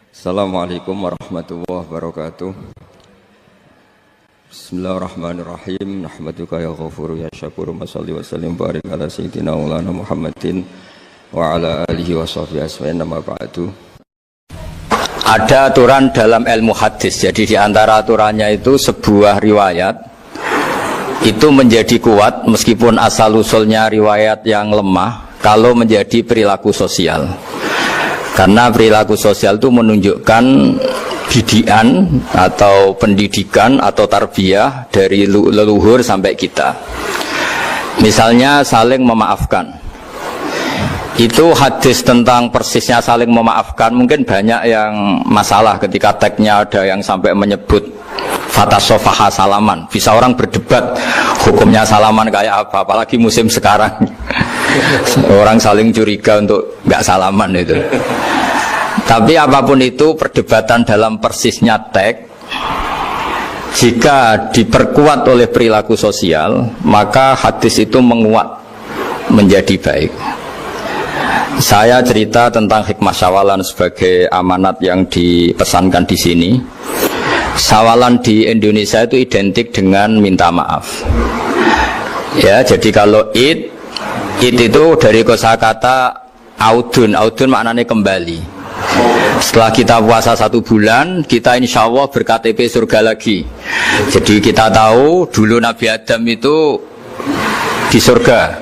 Assalamualaikum warahmatullahi wabarakatuh. Bismillahirrahmanirrahim. Nahmaduka ya ghafuru ya syakuru. Mashalli wa sallim barik ala sayyidina maulana Muhammadin wa ala alihi wa sahbihi asma'in nama ba'du. Ada aturan dalam ilmu hadis. Jadi di antara aturannya itu sebuah riwayat itu menjadi kuat meskipun asal usulnya riwayat yang lemah kalau menjadi perilaku sosial. Karena perilaku sosial itu menunjukkan didikan atau pendidikan atau tarbiyah dari leluhur sampai kita. Misalnya saling memaafkan. Itu hadis tentang persisnya saling memaafkan mungkin banyak yang masalah ketika teksnya ada yang sampai menyebut fatasofaha salaman. Bisa orang berdebat hukumnya salaman kayak apa, apalagi musim sekarang. Orang saling curiga untuk nggak salaman itu. Tapi apapun itu perdebatan dalam persisnya teks, jika diperkuat oleh perilaku sosial, maka hadis itu menguat menjadi baik. Saya cerita tentang hikmah syawalan sebagai amanat yang dipesankan di sini. Syawalan di Indonesia itu identik dengan minta maaf. Ya, jadi kalau id itu dari kosakata audun maknanya kembali. Setelah kita puasa 1 bulan, kita insya Allah ber-KTP surga lagi. Jadi kita tahu dulu Nabi Adam itu di surga,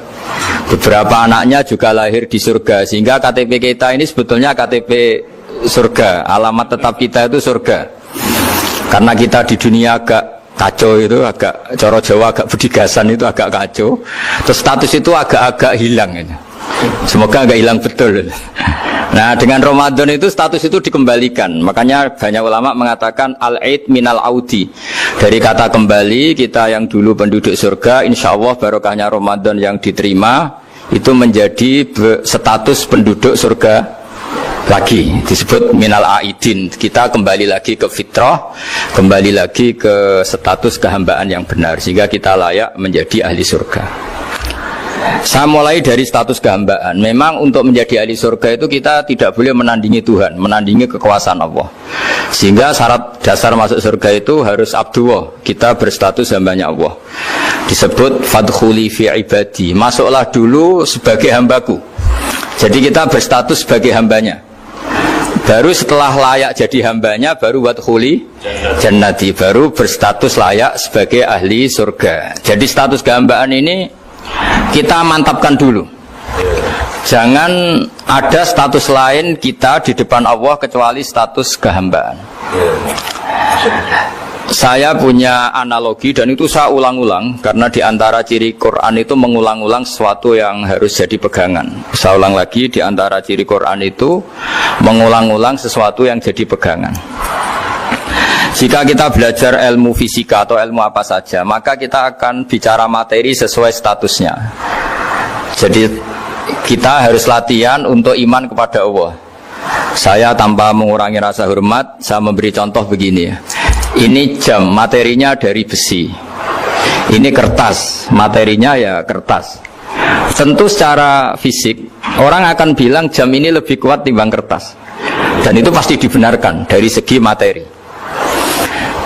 beberapa anaknya juga lahir di surga, sehingga KTP kita ini sebetulnya KTP surga. Alamat tetap kita itu surga. Karena kita di dunia agak kacau itu, agak coro Jawa, agak bedigasan itu agak kacau. Terus status itu agak-agak hilang itu. Semoga agak hilang betul. Nah, dengan Ramadan itu status itu dikembalikan. Makanya banyak ulama mengatakan al-aid minal audi. Dari kata kembali, kita yang dulu penduduk surga, insya Allah barokahnya Ramadan yang diterima itu menjadi status penduduk surga lagi, disebut minal aidin. Kita kembali lagi ke fitrah, kembali lagi ke status kehambaan yang benar, sehingga kita layak menjadi ahli surga. Saya mulai dari status kehambaan. Memang untuk menjadi ahli surga itu kita tidak boleh menandingi Tuhan, menandingi kekuasaan Allah. Sehingga syarat dasar masuk surga itu harus abdullah, kita berstatus hambanya Allah. Disebut fadkhuli fi ibadi, masuklah dulu sebagai hambaku. Jadi kita berstatus sebagai hambanya. Baru setelah layak jadi hambanya, baru wadkhuli jannati, baru berstatus layak sebagai ahli surga. Jadi status kehambaan ini kita mantapkan dulu. Jangan ada status lain kita di depan Allah kecuali status kehambaan. Saya punya analogi dan itu saya ulang-ulang karena di antara ciri Quran itu mengulang-ulang sesuatu yang harus jadi pegangan. Saya ulang lagi, di antara ciri Quran itu mengulang-ulang sesuatu yang jadi pegangan. Jika kita belajar ilmu fisika atau ilmu apa saja, maka kita akan bicara materi sesuai statusnya. Jadi kita harus latihan untuk iman kepada Allah. Saya tanpa mengurangi rasa hormat, saya memberi contoh begini. Ini jam, materinya dari besi. Ini kertas, materinya ya kertas. Tentu secara fisik, orang akan bilang jam ini lebih kuat timbang kertas. Dan itu pasti dibenarkan dari segi materi.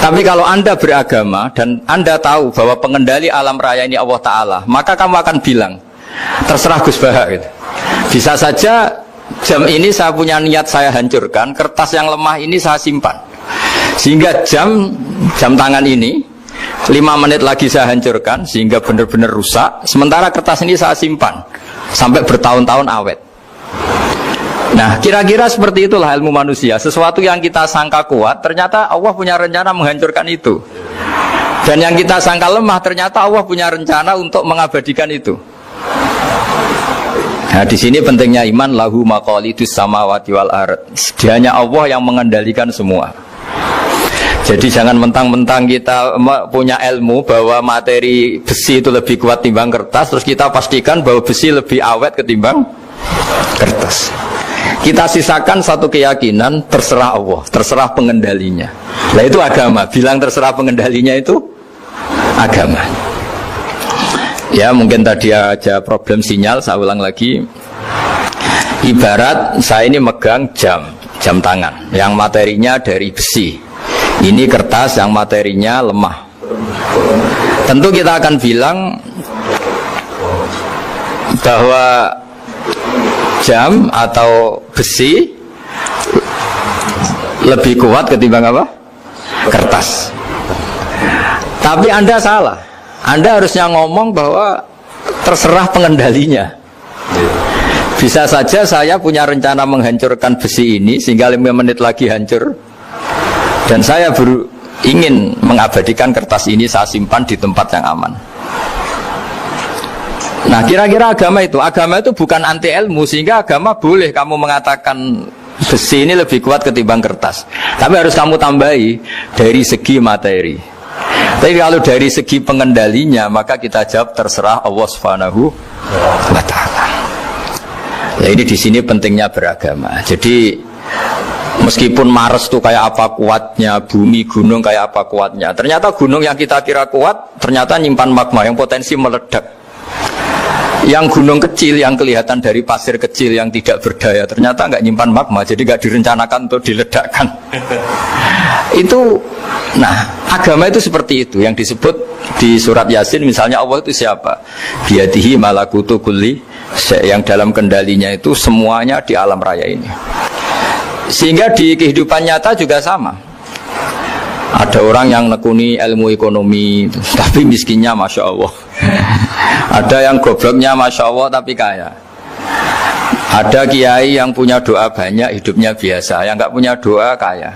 Tapi kalau Anda beragama dan Anda tahu bahwa pengendali alam raya ini Allah Ta'ala, maka kamu akan bilang, terserah Gus Baha gitu. Bisa saja jam ini saya punya niat saya hancurkan, kertas yang lemah ini saya simpan. Sehingga jam tangan ini 5 menit lagi saya hancurkan sehingga benar-benar rusak. Sementara kertas ini saya simpan sampai bertahun-tahun awet. Nah, kira-kira seperti itulah ilmu manusia. Sesuatu yang kita sangka kuat, ternyata Allah punya rencana menghancurkan itu. Dan yang kita sangka lemah, ternyata Allah punya rencana untuk mengabadikan itu. Nah, di sini pentingnya iman, lahu maqalidus samawati wal ard. Hanya Allah yang mengendalikan semua. Jadi jangan mentang-mentang kita punya ilmu bahwa materi besi itu lebih kuat timbang kertas, terus kita pastikan bahwa besi lebih awet ketimbang kertas. Kita sisakan satu keyakinan, terserah Allah, terserah pengendalinya. Nah itu agama, bilang terserah pengendalinya itu agama. Ya mungkin tadi aja problem sinyal, saya ulang lagi. Ibarat saya ini megang jam jam tangan yang materinya dari besi. Ini kertas yang materinya lemah. Tentu kita akan bilang bahwa jam atau besi lebih kuat ketimbang apa? Kertas. Tapi Anda salah. Anda harusnya ngomong bahwa terserah pengendalinya. Bisa saja saya punya rencana menghancurkan besi ini sehingga 5 menit lagi hancur, dan saya ingin mengabadikan kertas ini, saya simpan di tempat yang aman. Nah, kira-kira agama itu bukan anti ilmu, sehingga agama boleh kamu mengatakan besi ini lebih kuat ketimbang kertas. Tapi harus kamu tambahi dari segi materi. Tapi kalau dari segi pengendalinya, maka kita jawab terserah Allah Subhanahu wa Ta'ala. Ya, ini di sini pentingnya beragama. Jadi meskipun Mars itu kayak apa kuatnya, bumi gunung kayak apa kuatnya, ternyata gunung yang kita kira kuat ternyata nyimpan magma yang potensi meledak. Yang gunung kecil yang kelihatan dari pasir kecil yang tidak berdaya ternyata nggak nyimpan magma, jadi nggak direncanakan untuk diledakkan. Itu, nah agama itu seperti itu yang disebut di surat Yasin misalnya, Allah itu siapa? Biyadihi malakutu kulli, yang dalam kendalinya itu semuanya di alam raya ini. Sehingga di kehidupan nyata juga sama. Ada orang yang nekuni ilmu ekonomi tapi miskinnya Masya Allah. Ada yang gobloknya Masya Allah tapi kaya. Ada kiai yang punya doa banyak, hidupnya biasa. Yang nggak punya doa kaya.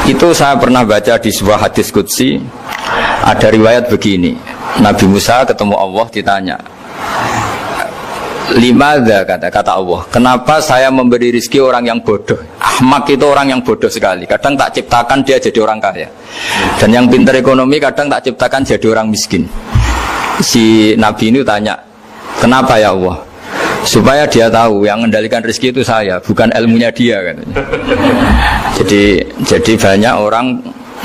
Itu saya pernah baca di sebuah hadis qudsi. Ada riwayat begini, Nabi Musa ketemu Allah, ditanya, limadha, kata Allah, kenapa saya memberi rezeki orang yang bodoh? Ahmak itu orang yang bodoh sekali. Kadang tak ciptakan dia jadi orang kaya, dan yang pintar ekonomi kadang tak ciptakan jadi orang miskin. Si Nabi ini tanya, kenapa ya Allah? Supaya dia tahu yang mengendalikan rezeki itu saya, bukan ilmunya dia, katanya. Jadi banyak orang,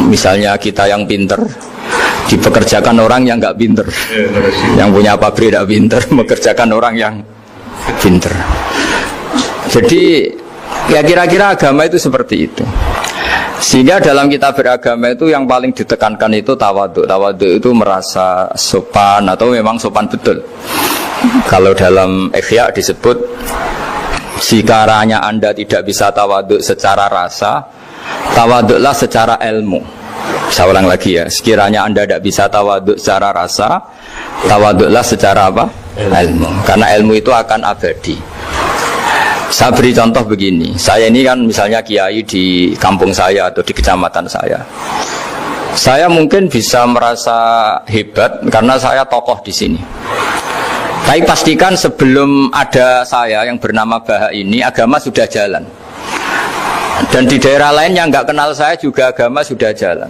misalnya kita yang pintar dipekerjakan orang yang nggak pintar, yang punya pabrik tidak pintar mengerjakan orang yang pintar. Jadi ya kira-kira agama itu seperti itu. Sehingga dalam kita beragama itu yang paling ditekankan itu tawadhu. Tawadhu itu merasa sopan atau memang sopan betul. Kalau dalam Ihya disebut, sekiranya Anda tidak bisa tawadhu secara rasa, tawadhulah secara ilmu. Saya ulang lagi ya, sekiranya Anda tidak bisa tawadhu secara rasa, tawadhulah secara apa? Ilmu. Karena ilmu itu akan abadi. Saya beri contoh begini, saya ini kan misalnya kiai di kampung saya atau di kecamatan saya. Saya mungkin bisa merasa hebat karena saya tokoh di sini. Tapi pastikan sebelum ada saya yang bernama Baha ini, agama sudah jalan. Dan di daerah lain yang nggak kenal saya juga agama sudah jalan.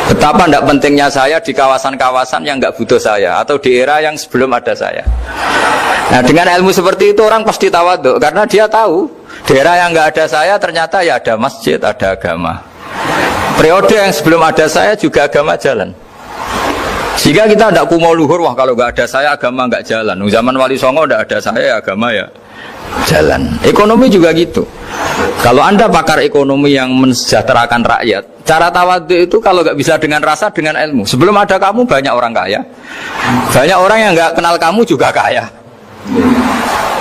Betapa tidak pentingnya saya di kawasan-kawasan yang nggak butuh saya, atau di era yang sebelum ada saya. Nah, dengan ilmu seperti itu orang pasti tawadhu, karena dia tahu daerah yang nggak ada saya ternyata ya ada masjid, ada agama. Periode yang sebelum ada saya juga agama jalan. Sehingga kita tidak kumo luhur, wah kalau nggak ada saya agama nggak jalan. Zaman Wali Songo tidak ada saya agama ya jalan. Ekonomi juga gitu. Kalau Anda pakar ekonomi yang mensejahterakan rakyat, cara tawadhu itu kalau nggak bisa dengan rasa, dengan ilmu. Sebelum ada kamu banyak orang kaya, banyak orang yang nggak kenal kamu juga kaya.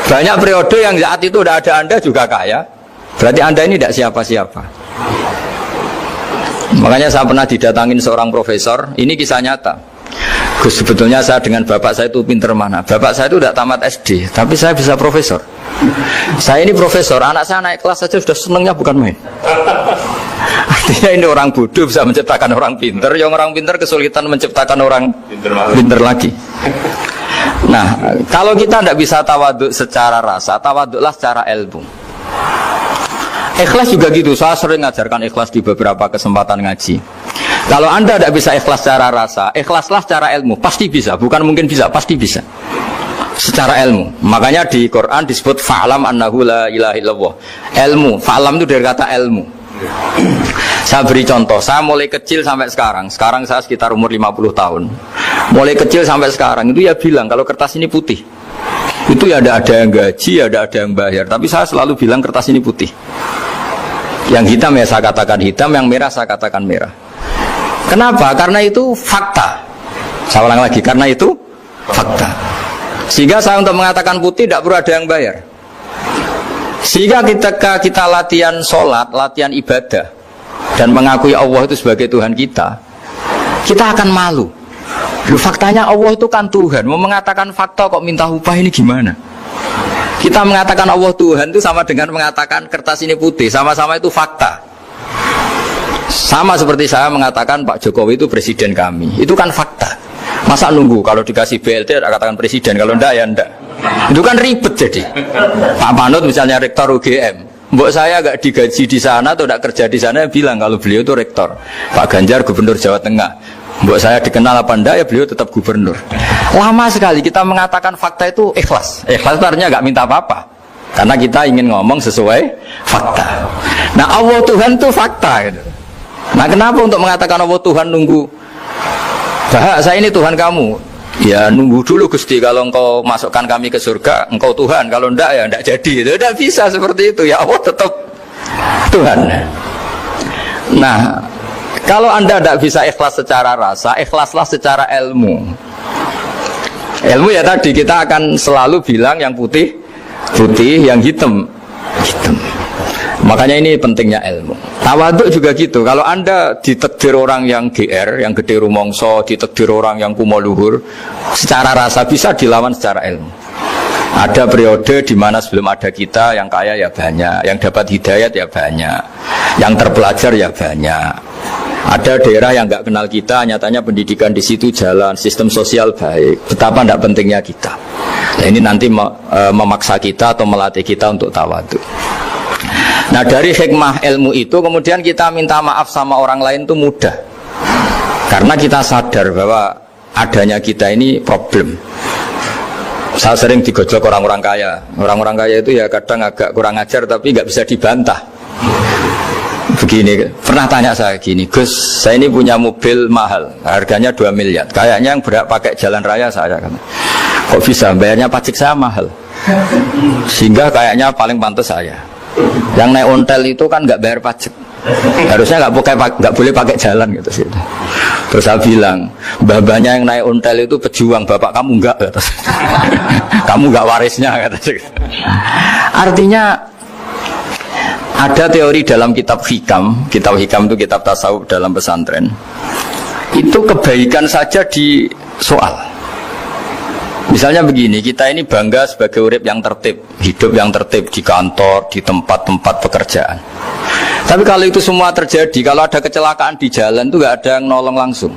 Banyak periode yang saat itu udah ada Anda juga kaya. Berarti Anda ini tidak siapa-siapa. Makanya saya pernah didatangin seorang profesor. Ini kisah nyata. Gus, sebetulnya saya dengan bapak saya itu pinter mana? Bapak saya itu tidak tamat SD, tapi saya bisa profesor. Saya ini profesor, anak saya naik kelas saja sudah senengnya bukan main. Artinya ini orang bodoh bisa menciptakan orang pinter, yang orang pinter kesulitan menciptakan orang pinter lagi. Nah, kalau kita tidak bisa tawadhu secara rasa, tawadhulah secara ilmu. Ikhlas juga gitu, saya sering ngajarkan ikhlas di beberapa kesempatan ngaji. Kalau Anda tidak bisa ikhlas secara rasa, ikhlaslah secara ilmu, pasti bisa, bukan mungkin bisa, pasti bisa. Secara ilmu. Makanya di Quran disebut fa'lam annahu la ilaha illallah. Ilmu, fa'lam itu dari kata ilmu. Saya beri contoh, saya mulai kecil sampai sekarang saya sekitar umur 50 tahun. Mulai kecil sampai sekarang itu ya bilang kalau kertas ini putih. Itu ya ada yang gaji, ada yang bayar, tapi saya selalu bilang kertas ini putih. Yang hitam ya saya katakan hitam, yang merah saya katakan merah. Kenapa? Karena itu fakta. Saya ulang lagi, karena itu fakta. Sehingga saya untuk mengatakan putih tidak perlu ada yang bayar. Sehingga ketika kita latihan sholat, latihan ibadah, dan mengakui Allah itu sebagai Tuhan kita akan malu. Loh, faktanya Allah itu kan Tuhan. Mau mengatakan fakta kok minta upah, ini gimana? Kita mengatakan Allah Tuhan itu sama dengan mengatakan kertas ini putih. Sama-sama itu fakta. Sama seperti saya mengatakan Pak Jokowi itu presiden kami. Itu kan fakta. Masa nunggu kalau dikasih BLT katakan presiden, kalau enggak ya enggak. Itu kan ribet jadi. Pak Panut misalnya rektor UGM, mbok saya enggak digaji di sana atau enggak kerja di sana, bilang kalau beliau itu rektor. Pak Ganjar gubernur Jawa Tengah, mbok saya dikenal apa enggak ya beliau tetap gubernur. Lama sekali kita mengatakan fakta itu ikhlas. Ikhlas itu artinya enggak minta apa-apa, karena kita ingin ngomong sesuai fakta. Nah Allah Tuhan itu fakta gitu. Nah kenapa untuk mengatakan Allah Tuhan nunggu? Bah, saya ini Tuhan kamu. Ya nunggu dulu Gusti, kalau engkau masukkan kami ke surga engkau Tuhan, kalau enggak ya enggak jadi. Itu tidak bisa seperti itu. Ya Allah tetap Tuhan. Nah kalau anda tidak bisa ikhlas secara rasa, ikhlaslah secara ilmu. Ilmu ya tadi kita akan selalu bilang yang putih putih, yang hitam hitam. Makanya ini pentingnya ilmu. Tawaduk juga gitu. Kalau anda ditakdir orang yang GR, yang gede rumongso, ditakdir orang yang kumo luhur, secara rasa bisa dilawan secara ilmu. Ada periode di mana sebelum ada kita, yang kaya ya banyak, yang dapat hidayat ya banyak, yang terpelajar ya banyak. Ada daerah yang nggak kenal kita, nyatanya pendidikan di situ jalan, sistem sosial baik. Betapa tidak pentingnya kita. Nah, ini nanti memaksa kita atau melatih kita untuk tawaduk. Nah dari hikmah ilmu itu kemudian kita minta maaf sama orang lain itu mudah, karena kita sadar bahwa adanya kita ini problem. Saya sering digojlok orang-orang kaya. Orang-orang kaya itu ya kadang agak kurang ajar tapi nggak bisa dibantah. Begini, pernah tanya saya gini, Gus, saya ini punya mobil mahal, harganya 2 miliar. Kayaknya yang berak pakai jalan raya saya kan. Kok bisa? Bayarnya pajak saya mahal. Sehingga kayaknya paling pantas saya. Yang naik ontel itu kan nggak bayar pajak, harusnya nggak boleh pakai jalan gitu sih. Terus saya bilang, babanya yang naik ontel itu pejuang, bapak kamu nggak, kata. Kamu nggak warisnya, kata. Artinya ada teori dalam kitab hikam itu kitab tasawuf dalam pesantren. Itu kebaikan saja di soal. Misalnya begini, kita ini bangga sebagai urip yang tertib, hidup yang tertib di kantor, di tempat-tempat pekerjaan. Tapi kalau itu semua terjadi, kalau ada kecelakaan di jalan itu nggak ada yang nolong langsung.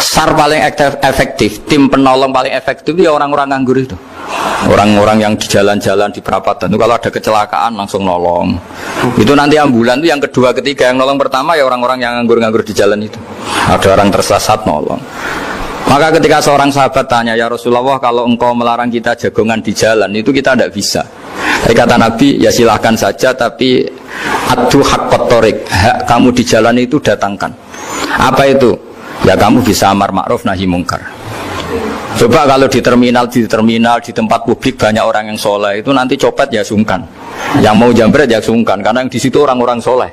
SAR paling efektif, tim penolong paling efektif ya orang-orang nganggur itu. Orang-orang yang di jalan-jalan di perapatan itu kalau ada kecelakaan langsung nolong. Itu nanti ambulan itu yang kedua, ketiga, yang nolong pertama ya orang-orang yang nganggur-nganggur di jalan itu. Ada orang tersesat nolong. Maka ketika seorang sahabat tanya, ya Rasulullah, kalau engkau melarang kita jagongan di jalan, itu kita tidak bisa. Tapi kata Nabi, ya silahkan saja, tapi adu haqqat thoriq, hak kamu di jalan itu datangkan. Apa itu? Ya kamu bisa amar ma'ruf nahi mungkar. Coba kalau di terminal, di tempat publik banyak orang yang soleh, itu nanti copet ya sungkan. Yang mau jambret ya sungkan, karena yang di situ orang-orang soleh.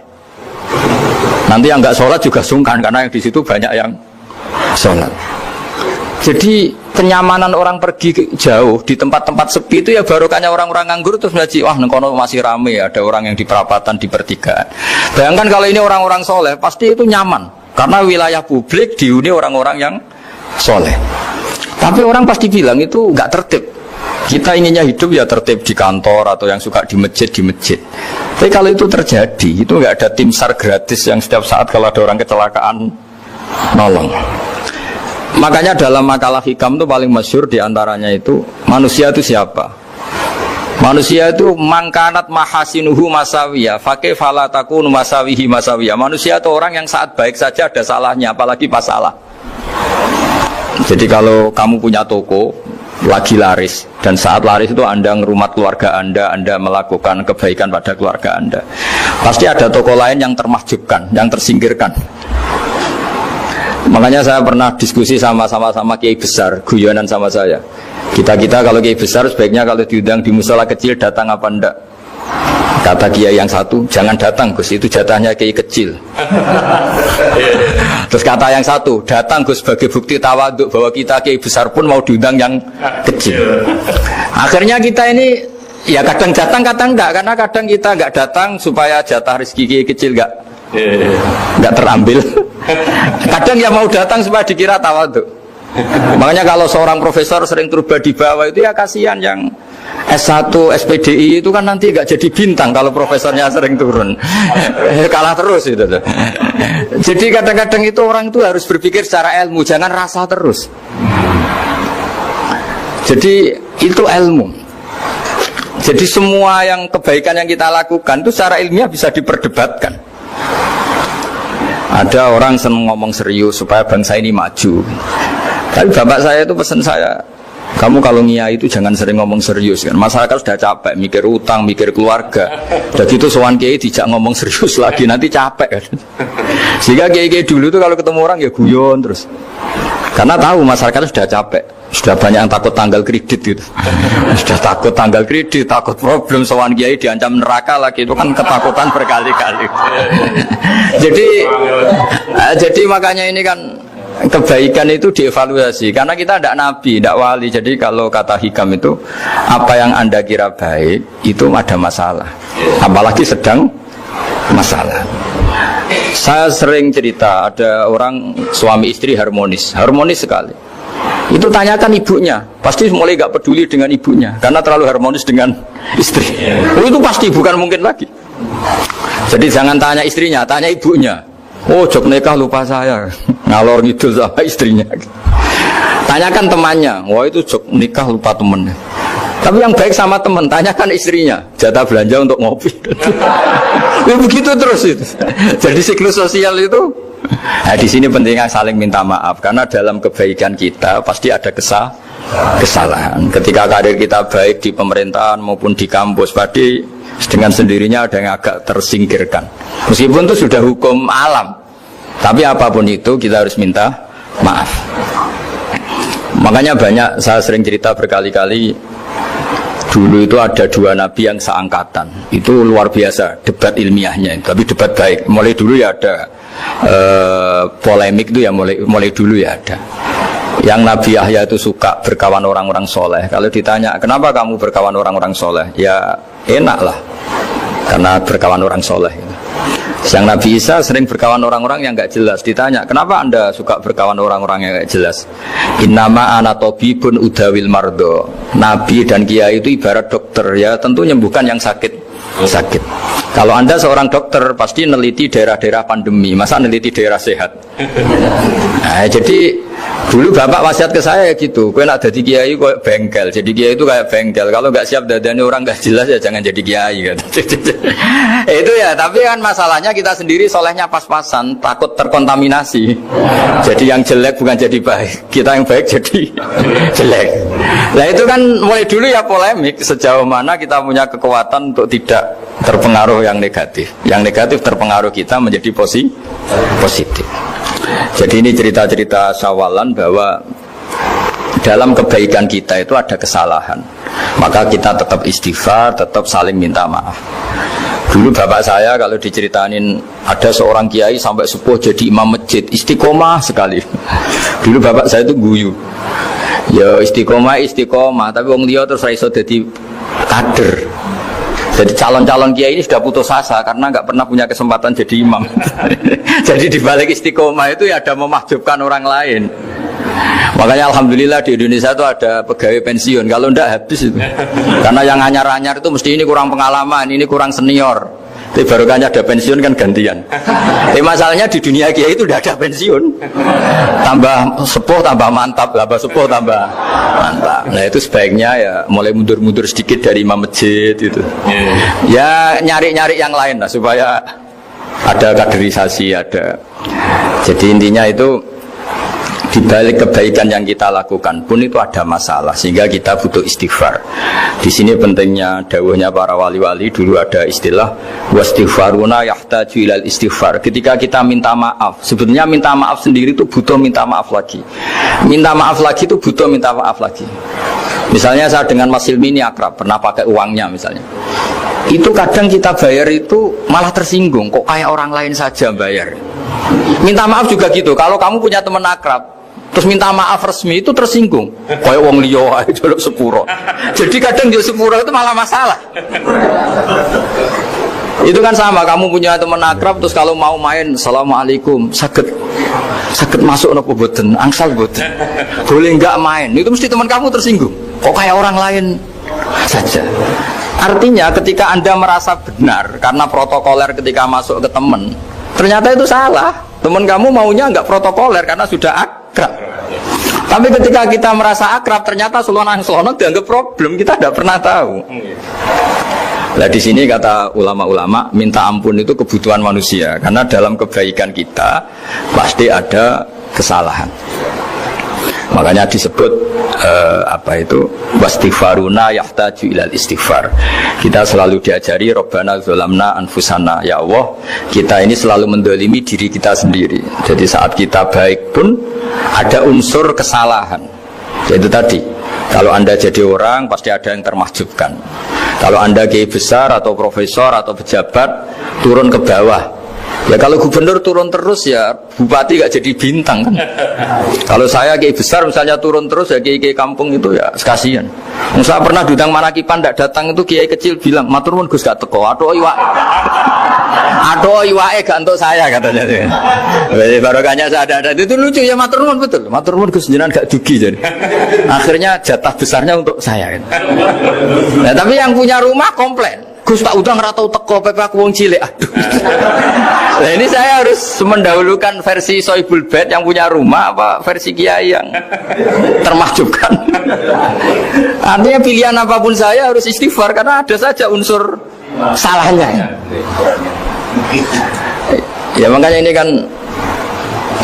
Nanti yang nggak sholat juga sungkan, karena yang di situ banyak yang sholat. Jadi kenyamanan orang pergi jauh di tempat-tempat sepi itu ya barokahnya orang-orang nganggur terus ngaji, wah nengkono masih rame, ada orang yang di perapatan, di pertigaan. Bayangkan kalau ini orang-orang soleh, pasti itu nyaman karena wilayah publik dihuni orang-orang yang soleh. Tapi orang pasti bilang itu nggak tertib. Kita inginnya hidup ya tertib di kantor atau yang suka di masjid. Tapi kalau itu terjadi, itu nggak ada tim SAR gratis yang setiap saat kalau ada orang kecelakaan nolong. Makanya dalam makalah hikam itu paling masyhur diantaranya itu, manusia itu siapa? Manusia itu mangkanat mahasinuhu masawiyah, fakih falatakun masawihi masawiyah. Manusia itu orang yang saat baik saja ada salahnya, apalagi pas salah. Jadi kalau kamu punya toko lagi laris, dan saat laris itu Anda ngerumat keluarga Anda melakukan kebaikan pada keluarga Anda, pasti ada toko lain yang termahjubkan, yang tersingkirkan. Makanya saya pernah diskusi sama kiai besar, guyonan sama saya. Kita kalau kiai besar sebaiknya kalau diundang di musola kecil datang apa enggak? Kata kiai yang satu, jangan datang Gus, itu jatahnya kiai kecil. Terus kata yang satu, datang Gus sebagai bukti tawaduk bahwa kita kiai besar pun mau diundang yang kecil. Akhirnya kita ini ya kadang datang kadang enggak, karena kadang kita enggak datang supaya jatah rezeki kiai kecil enggak terambil. Kadang ya mau datang supaya dikira tawaduk. Makanya kalau seorang profesor sering turba di bawah itu ya kasihan yang S1, SPDI itu kan nanti nggak jadi bintang kalau profesornya sering turun. Kalah terus itu. Jadi kadang-kadang itu orang itu harus berpikir secara ilmu, jangan rasa terus. Jadi itu ilmu. Jadi semua yang kebaikan yang kita lakukan itu secara ilmiah bisa diperdebatkan. Ada orang senang ngomong serius supaya bangsa ini maju. Tapi bapak saya itu pesan saya, kamu kalau ngiyai itu jangan sering ngomong serius kan. Masyarakat sudah capek mikir utang, mikir keluarga. Udah gitu sowan kiai dijak ngomong serius lagi nanti capek kan. Sehingga kiai-kiai dulu itu kalau ketemu orang ya guyon terus. Karena tahu masyarakat sudah capek. Sudah banyak yang takut tanggal kredit gitu. Sudah takut tanggal kredit, takut problem sowan kiai diancam neraka lagi, itu kan ketakutan berkali-kali. Jadi makanya ini kan kebaikan itu dievaluasi karena kita tidak nabi, tidak wali. Jadi kalau kata hikam itu apa yang Anda kira baik itu ada masalah, apalagi sedang masalah. Saya sering cerita ada orang suami istri harmonis sekali. Itu tanyakan ibunya, pasti mulai gak peduli dengan ibunya karena terlalu harmonis dengan istri. Itu pasti bukan mungkin lagi. Jadi jangan tanya istrinya, tanya ibunya. Oh, jok nikah lupa saya, ngalor ngidul sama istrinya. Tanyakan temannya, wah itu jok nikah lupa temennya. Tapi yang baik sama teman, tanyakan istrinya, jatah belanja untuk ngopi. Ya begitu terus itu. Jadi siklus sosial itu. Nah, di sini pentingnya saling minta maaf karena dalam kebaikan kita pasti ada kesalahan. Ketika karir kita baik di pemerintahan maupun di kampus, pasti dengan sendirinya ada yang agak tersingkirkan. Meskipun itu sudah hukum alam, tapi apapun itu kita harus minta maaf. Makanya banyak, saya sering cerita berkali-kali, dulu itu ada dua nabi yang seangkatan. Itu luar biasa debat ilmiahnya, tapi debat baik. Mulai dulu ya ada polemik itu ya mulai dulu ya ada. Yang Nabi Yahya itu suka berkawan orang-orang soleh. Kalau ditanya kenapa kamu berkawan orang-orang soleh, ya enak lah karena berkawan orang soleh. Yang Nabi Isa sering berkawan orang-orang yang nggak jelas. Ditanya kenapa anda suka berkawan orang-orang yang nggak jelas, innama ana tabibun udawil mardo. Nabi dan kiai itu ibarat dokter, ya tentu menyembuhkan yang sakit. Kalau anda seorang dokter pasti neliti daerah-daerah pandemi, masa neliti daerah sehat? Nah, jadi dulu bapak wasiat ke saya gitu, kau nak jadi kiai kau bengkel, jadi kiai itu kayak bengkel. Kalau nggak siap dadanya orang nggak jelas ya jangan jadi kiai. Gitu. Itu ya, tapi kan masalahnya kita sendiri solehnya pas-pasan, takut terkontaminasi. Jadi yang jelek bukan jadi baik, kita yang baik jadi jelek. Nah itu kan mulai dulu ya polemik sejauh mana kita punya kekuatan untuk tidak terpengaruh yang negatif. Yang negatif terpengaruh kita menjadi positif. Jadi ini cerita-cerita sawalan bahwa dalam kebaikan kita itu ada kesalahan. Maka kita tetap istighfar, tetap saling minta maaf. Dulu bapak saya kalau diceritain ada seorang kiai sampai sepuh jadi imam masjid, istiqomah sekali. Dulu bapak saya itu guyu. Ya istiqomah, tapi wong liya terus iso dadi kader. Jadi calon-calon kiai ini sudah putus asa karena nggak pernah punya kesempatan jadi imam. Jadi dibalik istiqomah itu ya ada memahjubkan orang lain. Makanya alhamdulillah di Indonesia itu ada pegawai pensiun. Kalau enggak habis itu. Karena yang anyar-anyar itu mesti ini kurang pengalaman, ini kurang senior. Tapi barokahnya ada pensiun kan gantian. Tapi masalahnya di dunia kiai itu udah ada pensiun. Tambah sepuh tambah mantap, tambah sepuh tambah mantap. Nah itu sebaiknya ya mulai mundur-mundur sedikit dari imam masjid itu. Ya nyari-nyari yang lain lah supaya ada kaderisasi, ada. Jadi intinya itu di balik kebaikan yang kita lakukan pun itu ada masalah sehingga kita butuh istighfar. Di sini pentingnya dawuhnya para wali-wali, dulu ada istilah wastighfaruna yahtaju ilal istighfar. Ketika kita minta maaf, sebetulnya minta maaf sendiri itu butuh minta maaf lagi. Minta maaf lagi itu butuh minta maaf lagi. Misalnya saya dengan Mas Hilmi ini akrab, pernah pakai uangnya misalnya. itu kadang kita bayar itu malah tersinggung, kok kayak orang lain saja bayar. Minta maaf juga gitu, kalau kamu punya teman akrab terus minta maaf resmi itu tersinggung, kayak wong liya ae jaluk sepuro. Jadi kadang jaluk sepuro itu malah masalah. Itu kan sama, kamu punya teman akrab terus kalau mau main assalamualaikum sakit masuk nopo boten angsal boten boleh nggak main, itu mesti teman kamu tersinggung, kok kayak orang lain saja. Artinya ketika Anda merasa benar karena protokoler ketika masuk ke teman, ternyata itu salah. Teman kamu maunya nggak protokoler karena sudah akrab. Tapi ketika kita merasa akrab, ternyata selonang-selonang dianggap problem, kita tidak pernah tahu. Nah di sini kata ulama-ulama, minta ampun itu kebutuhan manusia, karena dalam kebaikan kita pasti ada kesalahan. Makanya disebut wastighfaruna yahtaju ilal istighfar. Kita selalu diajari Rabbana dzalamna anfusana, ya Allah kita ini selalu mendolimi diri kita sendiri. Jadi saat kita baik pun ada unsur kesalahan. Yaitu tadi, kalau Anda jadi orang pasti ada yang termahjubkan. Kalau Anda kiai besar atau profesor atau pejabat turun ke bawah, ya kalau gubernur turun terus ya bupati gak jadi bintang kan. Kalau saya kiai besar misalnya turun terus ya kiai kampung itu ya kasihan. Saya pernah diundang Manakipan tidak datang itu kiai kecil bilang matur nuwun Gus gak teko, aduh iwake gak untuk saya katanya. Jadi barokahnya saya ada itu lucu ya, matur nuwun betul. Matur nuwun Gus jenengan gak dugi jadi. Akhirnya jatah besarnya untuk saya kan. Nah, tapi yang punya rumah komplain. Gus tak udang ratau teko pepe aku wong cilik. Aduh. Nah, ini saya harus mendahulukan versi Soibul Bait yang punya rumah apa versi kiai yang termahjubkan. Artinya pilihan apapun saya harus istighfar karena ada saja unsur salahnya. Ya makanya ini kan,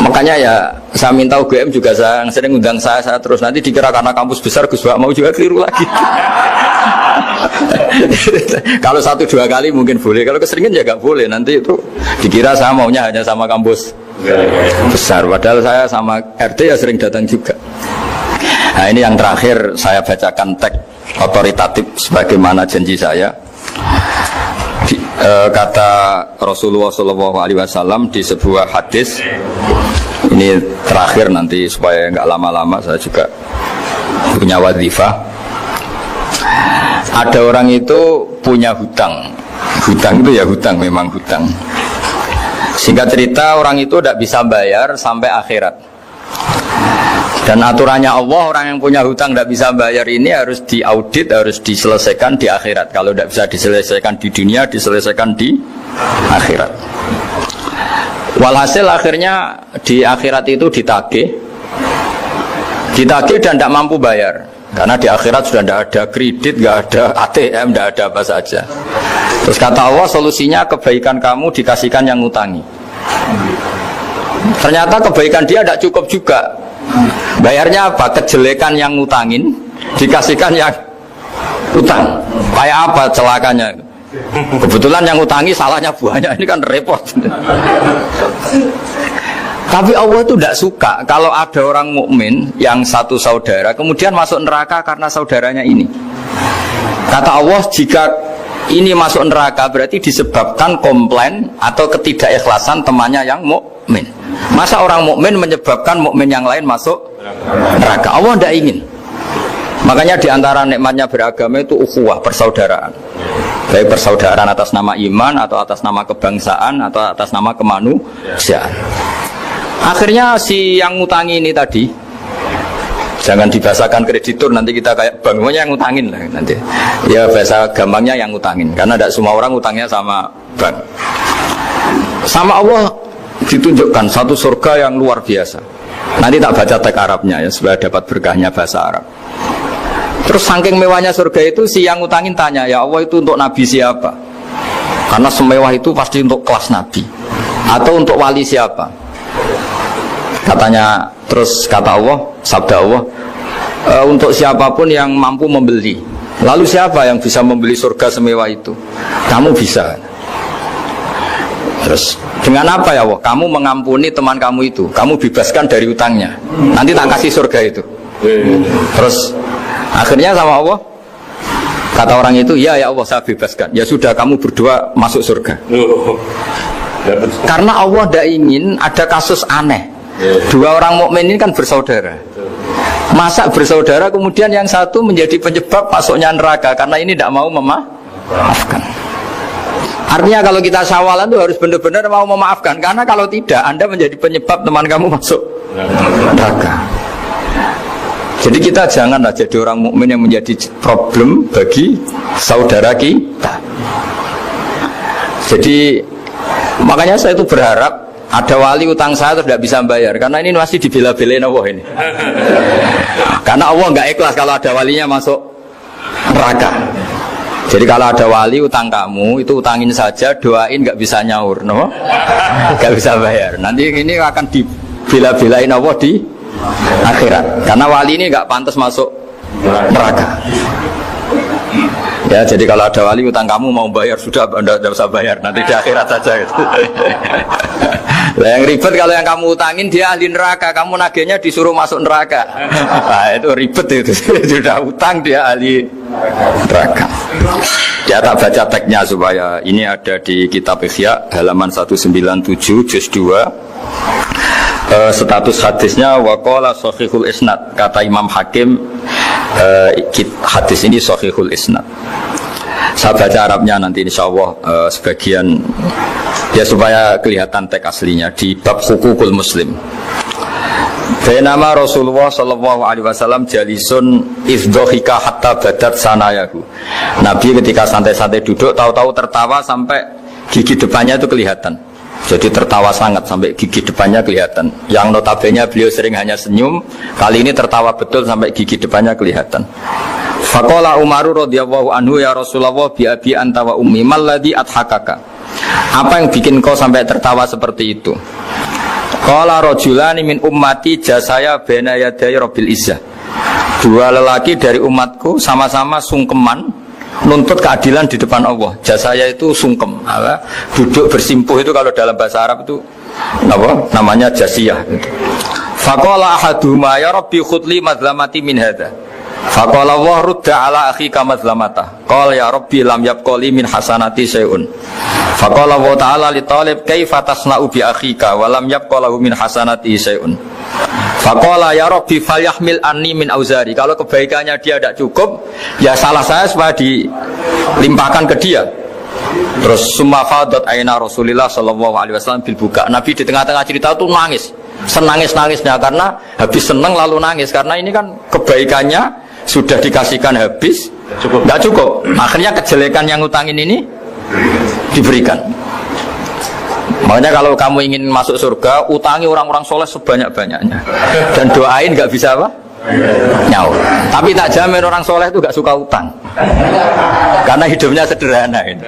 makanya ya saya minta UGM juga saya sering undang saya terus, nanti dikira karena kampus besar Gus Bak mau juga keliru lagi. Kalau 1-2 kali mungkin boleh, kalau keseringan ya gak boleh, nanti itu dikira saya maunya hanya sama kampus besar, padahal saya sama RT ya sering datang juga. Nah ini yang terakhir saya bacakan teks otoritatif sebagaimana janji saya. Kata Rasulullah SAW di sebuah hadis, ini terakhir nanti supaya nggak lama-lama saya juga punya wadhifah. Ada orang itu punya hutang itu ya hutang, memang hutang. Singkat cerita orang itu tidak bisa bayar sampai akhirat. Dan aturannya Allah, orang yang punya hutang tidak bisa bayar ini harus diaudit, harus diselesaikan di akhirat. Kalau tidak bisa diselesaikan di dunia, diselesaikan di akhirat. Walhasil akhirnya di akhirat itu ditagih dan tidak mampu bayar. Karena di akhirat sudah tidak ada kredit, tidak ada ATM, tidak ada apa saja. Terus kata Allah, solusinya kebaikan kamu dikasihkan yang ngutangi. Ternyata kebaikan dia tidak cukup juga. Bayarnya apa? Kejelekan yang ngutangin dikasihkan yang utang. Kayak apa celakanya? Kebetulan yang ngutangi salahnya banyak, ini kan repot. Tapi Allah itu tidak suka kalau ada orang mukmin yang satu saudara kemudian masuk neraka karena saudaranya ini. Kata Allah, jika ini masuk neraka berarti disebabkan komplain atau ketidakikhlasan temannya yang mukmin. Masa orang mukmin menyebabkan mukmin yang lain masuk neraka? Allah tidak ingin. Makanya diantara nikmatnya beragama itu ukhuwah, persaudaraan. Baik persaudaraan atas nama iman atau atas nama kebangsaan atau atas nama kemanusiaan. Akhirnya si yang ngutangi ini tadi, jangan dibahasakan kreditur, nanti kita kayak bank, pokoknya yang ngutangin lah nanti. Ya bahasa gampangnya yang ngutangin, karena tidak semua orang ngutangnya sama bank. Sama Allah ditunjukkan satu surga yang luar biasa. Nanti tak baca teks Arabnya ya, supaya dapat berkahnya bahasa Arab. Terus saking mewahnya surga itu, si yang ngutangin tanya, ya Allah itu untuk nabi siapa? Karena semewah itu pasti untuk kelas nabi. Atau untuk wali siapa? Katanya, terus kata Allah, sabda Allah, untuk siapapun yang mampu membeli. Lalu siapa yang bisa membeli surga semewah itu? Kamu bisa. Terus dengan apa ya Allah? Kamu mengampuni teman kamu itu, kamu bebaskan dari utangnya, nanti tak kasih surga itu. Terus akhirnya sama Allah Kata orang itu, ya Allah saya bebaskan. Ya sudah, kamu berdua masuk surga. Karena Allah tidak ingin ada kasus aneh. Dua orang mukmin ini kan bersaudara. Masa bersaudara kemudian yang satu menjadi penyebab masuknya neraka karena ini tidak mau memaafkan. Artinya kalau kita syawalan itu harus benar-benar mau memaafkan. Karena kalau tidak, Anda menjadi penyebab teman kamu masuk neraka. Jadi kita janganlah jadi orang mukmin yang menjadi problem bagi saudara kita. Jadi makanya saya itu berharap ada wali utang saya terus tidak bisa bayar, karena ini masih dibela-belain Allah ini. Karena Allah nggak ikhlas kalau ada walinya masuk neraka. Jadi kalau ada wali utang kamu itu utangin saja, doain, nggak bisa nyaur, no? Nggak bisa bayar. Nanti ini akan dibela-belain Allah di akhirat. Karena wali ini nggak pantas masuk neraka. Ya, jadi kalau ada wali utang kamu mau bayar, sudah Anda tidak usah bayar, nanti di akhirat saja gitu. Nah, yang ribet kalau yang kamu utangin dia ahli neraka, kamu nagihnya disuruh masuk neraka. Nah, itu ribet itu. Sudah utang dia ahli neraka. Dia tak baca teksnya supaya ini ada di kitab Ihya halaman 197 juz 2. Status hadisnya waqala sahihul isnad, kata Imam Hakim, hadis ini sahihul isnad. Saya baca Arabnya nanti insyaallah sebagian ya supaya kelihatan teks aslinya di bab hukukul muslim. Bainama Rasulullah sallallahu alaihi wasallam jalisun izdhika hatta badat sanayahu. Nabi ketika santai-santai duduk tahu-tahu tertawa sampai gigi depannya itu kelihatan. Jadi tertawa sangat sampai gigi depannya kelihatan. Yang notabene beliau sering hanya senyum, kali ini tertawa betul sampai gigi depannya kelihatan. Faqala Umaru radhiyallahu anhu, ya Rasulullah bi abi anta wa ummi mal ladzi adhakaka. Apa yang bikin kau sampai tertawa seperti itu? Qala rajulani min ummati jasaya baina yaday rabbil izzah. Dua lelaki dari umatku sama-sama sungkeman nuntut keadilan di depan Allah. Jasaya itu sungkem, duduk bersimpuh itu kalau dalam bahasa Arab itu apa? Namanya jasiyah. Faqala ahaduhuma ya rabbi khudli madlamati min hadza. Faqala wa rudda ala akhika madlamata. Qala ya rabbi lam yabqali min hasanati syai'un. Faqala wa ta'ala li talib kaifa tasna'u bi akhika wa lam yabqalahu min hasanati syai'un. Faqala ya rabbi falyahmil anni min auzari. Kalau kebaikannya dia tidak cukup, ya salah saya supaya dilimpahkan ke dia. Terus summa fadat aina Rasulillah sallallahu alaihi wasallam bil buka. Nabi di tengah-tengah cerita itu nangis, senangis-nangisnya karena habis senang lalu nangis karena ini kan kebaikannya sudah dikasihkan habis, nggak cukup. Akhirnya kejelekan yang utangin ini diberikan. Makanya kalau kamu ingin masuk surga, utangi orang-orang soleh sebanyak-banyaknya dan doain, nggak bisa apa? Nyaur. Tapi tak jamin orang soleh itu nggak suka utang karena hidupnya sederhana ini.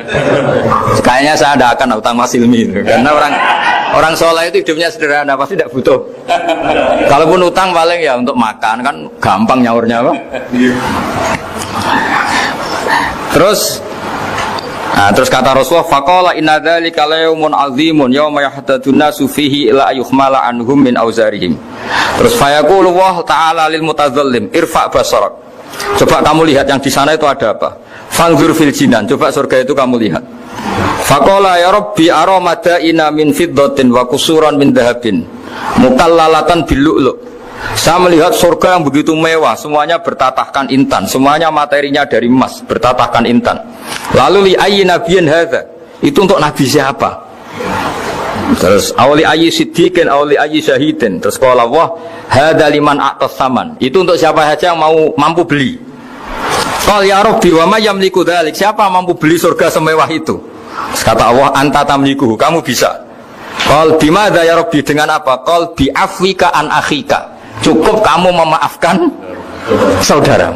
Kayaknya saya tidak akan utang Mas Ilmi itu. Karena orang soleh itu hidupnya sederhana, pasti tidak butuh. Kalaupun utang paling ya untuk makan, kan gampang nyaurnya apa? Terus kata Rasulullah, faqala inna dzalika layaumun azimun yauma yahtadun nasu fihi ila yuhmala anhum min auzarihim. Terus fayaqulu Allah ta'ala lil mutadzallim irfa basarak. Coba kamu lihat yang di sana itu ada apa? Fanzur fil jinan, coba surga itu kamu lihat. Faqala ya rabbi ara madaina min fiddatin wa qusuran min dhahabin mukallalatan bil lu'lu'. Saya melihat surga yang begitu mewah, semuanya bertatahkan intan, semuanya materinya dari emas, bertatahkan intan. Lalu li ayyi nabiyyin hadza? Itu untuk nabi siapa? Terus awli ayyi siddiqin awli ayyi syahidin. Terus qala Allah hadza liman a'tas saman. Itu untuk siapa saja yang mampu beli. Qal ya rabbi wa may yamliku dzalik? Siapa mampu beli surga semewah itu? Terus kata Allah anta tamliku, kamu bisa. Qal bimadza ya rabbi, dengan apa? Qal bi afwika an akhika. Cukup kamu memaafkan saudara.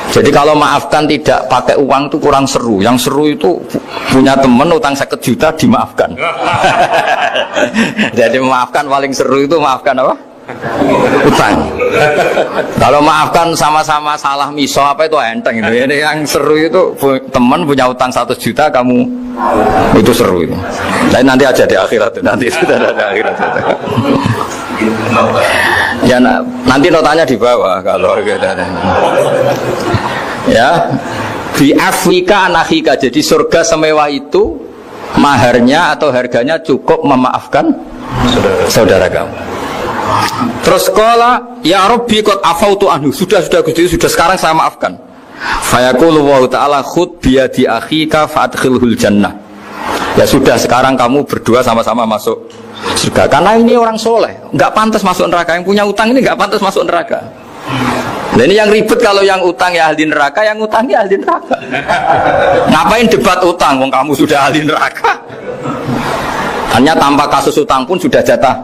Jadi kalau maafkan tidak pakai uang itu kurang seru. Yang seru itu punya teman utang 1 juta dimaafkan. Jadi memaafkan paling seru itu maafkan apa? Utang. Kalau maafkan sama-sama salah miso apa itu enteng itu. Jadi yang seru itu teman punya utang 1 juta kamu itu seru itu. Dan nanti aja di akhirat nanti sudah ada akhirat. Ya nanti notanya di bawah kalau gitu. Ya, bi Afrika anahika. Jadi surga semewah itu maharnya atau harganya cukup memaafkan saudara kamu. Terus qala ya Rabbi qad afautu anhu. Sudah Gusti, sudah sekarang saya maafkan. Fayaqulu wa ta'ala khud bi yadi akhika fadkhilhul jannah. Ya sudah sekarang kamu berdua sama-sama masuk surga. Karena ini orang soleh, enggak pantas masuk neraka. Yang punya utang ini enggak pantas masuk neraka. Nah ini yang ribet kalau yang utang ya ahli neraka, yang utang ya ahli neraka. Ngapain debat utang, wong kamu sudah ahli neraka. Hanya tanpa kasus utang pun sudah jatah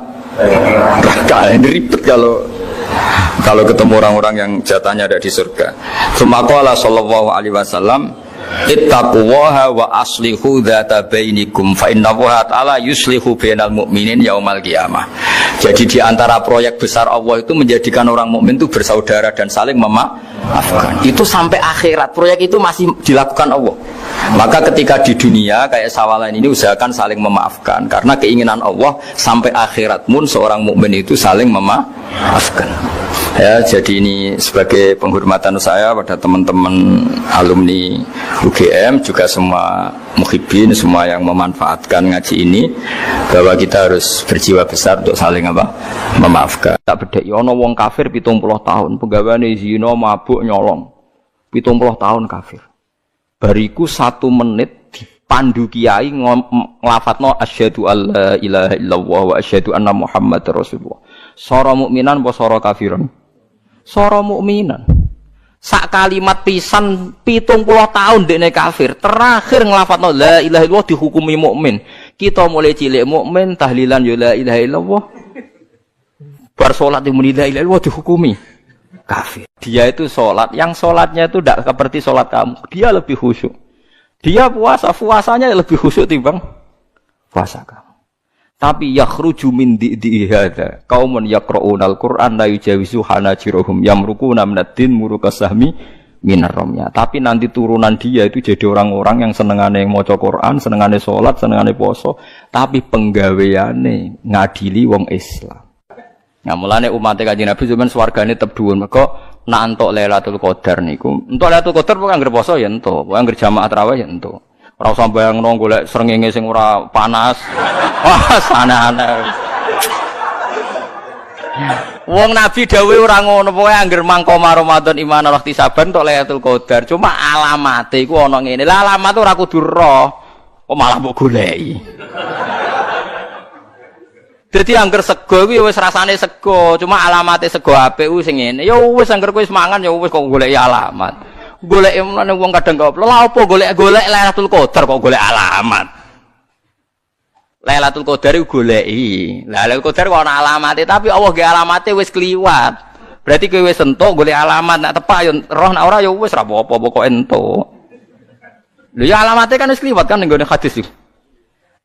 neraka. Ini ribet kalau ketemu orang-orang yang jatahnya ada di surga. Tsumma sallallahu alaihi wasallam ittaqullaha wa aslihu dzata bainikum fa innallaha ta'ala yuslihu bainal mu'minin yaumal qiyamah. Jadi di antara proyek besar Allah itu menjadikan orang mukmin itu bersaudara dan saling memaafkan. Itu sampai akhirat proyek itu masih dilakukan Allah. Maka ketika di dunia kayak sawalan ini usahakan saling memaafkan karena keinginan Allah sampai akhirat pun seorang mukmin itu saling memaafkan. Ya, jadi ini sebagai penghormatan saya pada teman-teman alumni UGM juga semua muhibbin, semua yang memanfaatkan ngaji ini bahwa kita harus berjiwa besar untuk saling memaafkan. Tak bedheki ana wong kafir 70 tahun, penggaweane zina, mabuk, nyolong. 70 tahun kafir. Bariku 1 menit dipandu kiai nglafatno asyhadu alla ilaha illallah wa asyhadu anna muhammadar rasulullah. Sora mukminan apa sora kafiran? Sora mukminan. Sak kalimat pisan 70 tahun dekne kafir. Terakhir nglafatno la ilaha illallah dihukumi mukmin. Kita mulai cilik mukmin tahlilan ya la ilaha illallah. Bar salat muni la ilaha illallah dihukumi kafir. Dia itu salat, yang salatnya itu tidak seperti salat kamu. Dia lebih khusyuk. Dia puasanya lebih khusyuk timbang puasa kamu. Tapi yakhruju min di'i hadza qaumun yaqra'unal Qur'an la yujawizu hanajirahum yamruquna minad-din murukasahmi minar ramya. Tapi nanti turunan dia itu jadi orang-orang yang senengane maca Quran, senengane salat, senengane poso, tapi penggaweane ngadili wong Islam. Nah, mulane umat Kanjeng Nabi zaman swargane tetep dhuwur. Mergo nak entuk Lailatul Qadar niku. Entuk Lailatul Qadar pokoke anggere poso ya entuk, pokoke anggere jamaah tarawih ya entuk. Ora usah bayangno golek srengenge sing ora panas. Wah, aneh-aneh. Wong Nabi dawuh ora ngono, pokoke anggere mangko Ramadan iman waktu saban entuk Lailatul Qadar. Cuma alamate iku ana ngene. Lah alamat ora kudu roh. Kok malah mbok goleki. Jadi angger sego kuwi wis rasane sego, cuma alamate sego apik ku sing ngene. Ya wis angger kowe wis mangan ya wis kok goleki alamat. Golek emane wong kadang kok lha apa golek Lailatul Qadar kok golek alamat. Lailatul Qadar iku goleki. Lailatul Qadar kok ana alamate tapi Allah ge alamate wis kliwat. Berarti kowe wis entuk golek alamat nak tepak ya roh nak ora ya wis ra apa-apa pokoke entuk. Lho ya alamate kan wis kliwat kan ning gone hadis iki.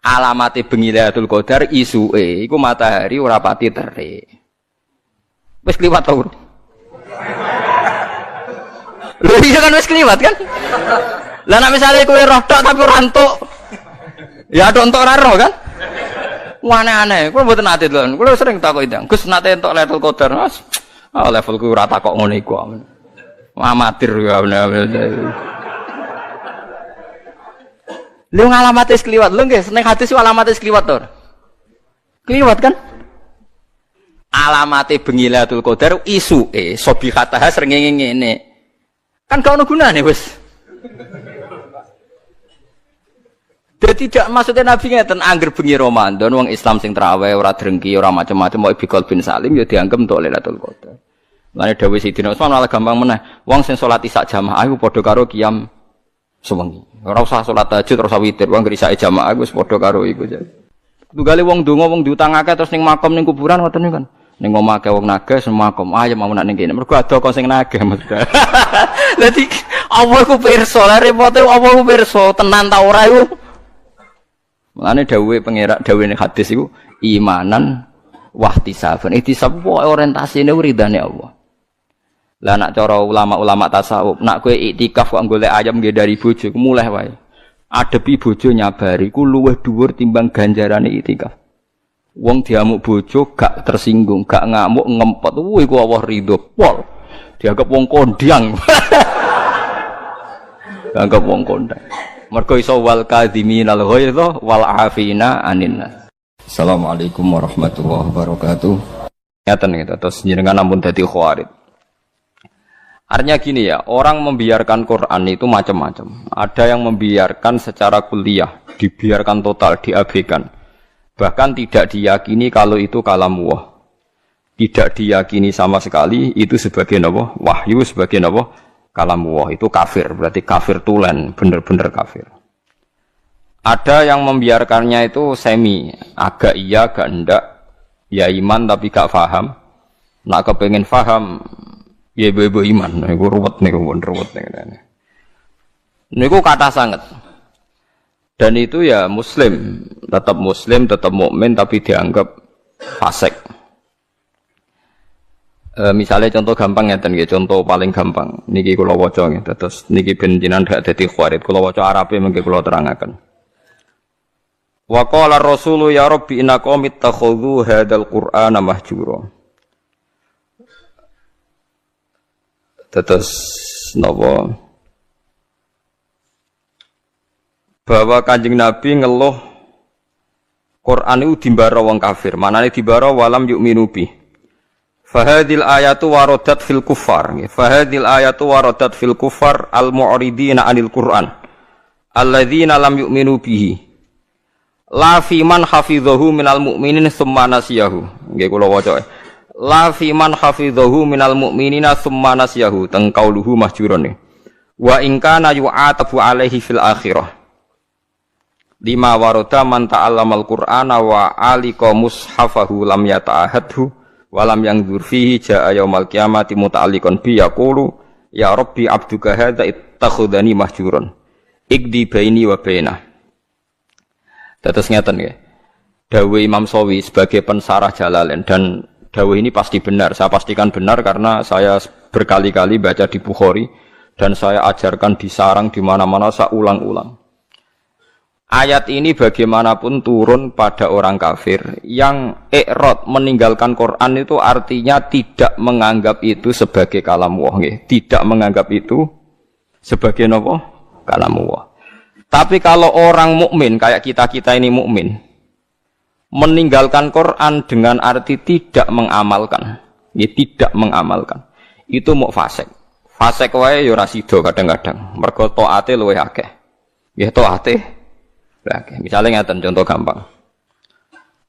Alamate bengi Lailatul Qadar isuke iku matahari ora pati terik. Wis kliwat to. Lho iya kan wis kliwat kan? Lah nek misale kowe roh tok tapi ora entuk. Ya tok entuk ora roh kan? Aneh-aneh. Kulo mboten nate lho. Kulo sering takok ndang. Gus nate entuk Lailatul Qadar, Mas. Ah levelku ora takok ngono iku. Amatir ya. Lho ngalamate wis kliwat. Lho nggih, ning hadis alamate wis kliwat to. Kliwat kan? Alamate bengi Lailatul Qadar isuke sobihataha srengenge ngene. Kan gak ono gunane wis. Dadi tidak maksudnya Nabi ngeten angger bengi Ramadan wong Islam sing traweh ora drengki ora macam-macam mau bikol bin salim ya dianggep untuk Lailatul Qadar. Lane dawuh Sidina Utsman malah gampang meneh. Wong sing salat isya jamaah iku padha karo qiyam sewengi. Ora usah salat tahajud ora usah witir, wong isya jamaah wis padha karo iku. Tunggale wong donga wong diutangake terus ning makam ning kuburan ngoten niku kan. Ning omah wong naga semakom ya mau nak ning kene mergo ada kok sing naga mesti. Dadi apa iku pirsa lha repote apa iku pirsa tenan ta ora iku. Mulane dawuhe pengerak dawuhe hadis iku imanan wahtisaban. Ihtisab pokoke orientasine ridane Allah. Lah nak cara ulama-ulama tasawuf nak kowe iktikaf kok golek ayam nggih dari bojo mulih wae. Adepi bojo nyabari ku luwih dhuwur timbang ganjarane iktikaf. Wong diamuk bojo gak tersinggung, gak ngamuk ngempet, iku Allah ridho pol. Dianggap wong kondiang. Anggap wong kondang. Mergo iso wal kadhiminal ghaidha wal afina anin nas. Assalamualaikum warahmatullahi wabarakatuh. Ngaten gitu, terus jenengan ampun dadi khawarid. Artinya gini ya, orang membiarkan Quran itu macam-macam. Ada yang membiarkan secara kuliah, dibiarkan total, diabaikan. Bahkan tidak diyakini kalau itu kalamullah. Tidak diyakini sama sekali itu sebagai apa? Wahyu, sebagai apa? Kalamullah. Itu kafir, berarti kafir tulen, benar-benar kafir. Ada yang membiarkannya itu semi, agak iya, agak enggak. Ya iman tapi gak faham. Nak kepengen faham, ya ibu-ibu iman. Niku ruwet niku, ruwet niku. Niku kata sangat. Dan itu ya muslim, tetap mukmin tapi dianggap fasik. Misalnya contoh gampang ngeten nggih, contoh paling gampang. Niki kula waca nggih, terus niki ben jenengan gak dadi khawarid. Kula waca Arabe mengke kula terangaken. Wa qala ar-rasulu ya rabbi inna qaumi ittakhadhu hadzal qur'ana mahjura. Terus napa? Bahwa Kanjeng Nabi ngeluh Quran itu dimbara wong kafir. Manane dimbara walam yu'minu bi. Fahadil ayatu waradat fil kuffar. Fahadil ayatu waradat fil kuffar al-mu'ridina 'anil Qur'an. Alladzina lam yu'minu bihi. La fi man hafidhahu minal mu'minin tsumma nasiyahu. Nggih kula waca. La fi man hafidhahu minal mu'minina tsumma nasiyahu. Teng qauluhu mahjurun. Wa in kana yu'atabu alaihi fil akhirah. Lima warada man ta'allamal Qur'ana wa alika mushafahu lam yata'ahadhu wa lam yanzur fihi jaa yaumal qiyamati muta'alliqan bi yaqulu ya rabbi abduka hadza ittakhadhani mahjurun. Igdi baini wa bainah. Terus ngeten nggih. Dawuh Imam Sawi sebagai pensarah Jalalain, dan dawuh ini pasti benar. Saya pastikan benar karena saya berkali-kali baca di Bukhari dan saya ajarkan di sarang di mana-mana, saya ulang-ulang. Ayat ini bagaimanapun turun pada orang kafir yang i'rad meninggalkan Quran itu artinya tidak menganggap itu sebagai kalamullah nggih. Tidak menganggap itu sebagai apa? Kalamullah. Tapi kalau orang mukmin kayak kita-kita ini mukmin, meninggalkan Quran dengan arti tidak mengamalkan, ya tidak mengamalkan, itu mau fasik. Fasik wae ya ora sida kadang-kadang. Mergo taate luwih akeh. Nggih taate. Akeh. Misale ngaten contoh gampang.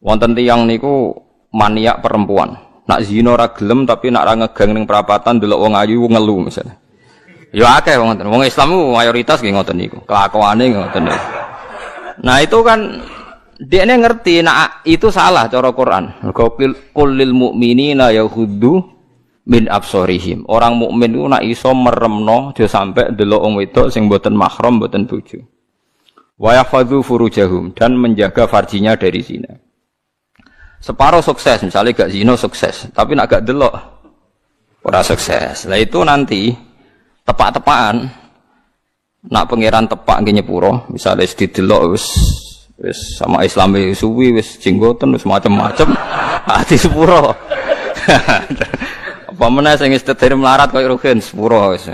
Wonten tiyang niku maniak perempuan. Nak zina ora gelem tapi nak ra ngegang ning perapatan delok wong ayu ngelu misalnya. Ya akeh ngoten. Wong Islam ku mayoritas nggih ngoten niku. Kelakuane ngoten niku. Nah, itu kan dekne ngerti nek itu salah cara Quran. Qul lil mu'minina yaghuddu min absarihim. Orang mukmin ku nek iso meremno aja sampe delok wong wedok sing mboten mahram, mboten bojo. Wa yahfadzu furujahum, dan menjaga farjinya dari zina. Separuh sukses, misalnya gak zina sukses, tapi nek gak delok ora sukses. Lah itu nanti tepak-tepakan nak pangeran tepak nggih nyepuro misale didelok wis sama Islami suwi wis jenggoten wis macam-macam ati sepuro apa meneh sing wis tetir melarat koyo rugen sepuro wis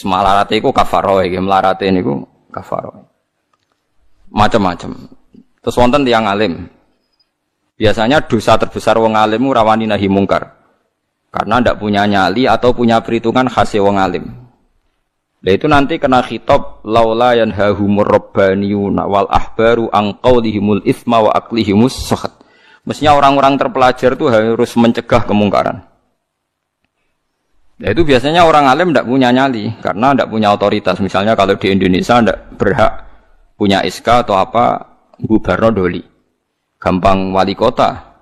melarat iku kafaroh iki melarate niku kafaroh macam-macam. Terus wonten tiyang alim biasanya dosa terbesar wong alim rawani nahi mungkar karena ndak punya nyali atau punya perhitungan khas wong alim. Nah itu nanti kena khitab laula yanhahumur rabbaniyuna wal ahbaru an qaulihimul itsma wa aqlihimus sakhat. Mestinya orang-orang terpelajar itu harus mencegah kemungkaran. Nah itu biasanya orang alim ndak punya nyali karena ndak punya otoritas. Misalnya kalau di Indonesia ndak berhak punya SK atau apa gubarno doli. Gampang wali kota.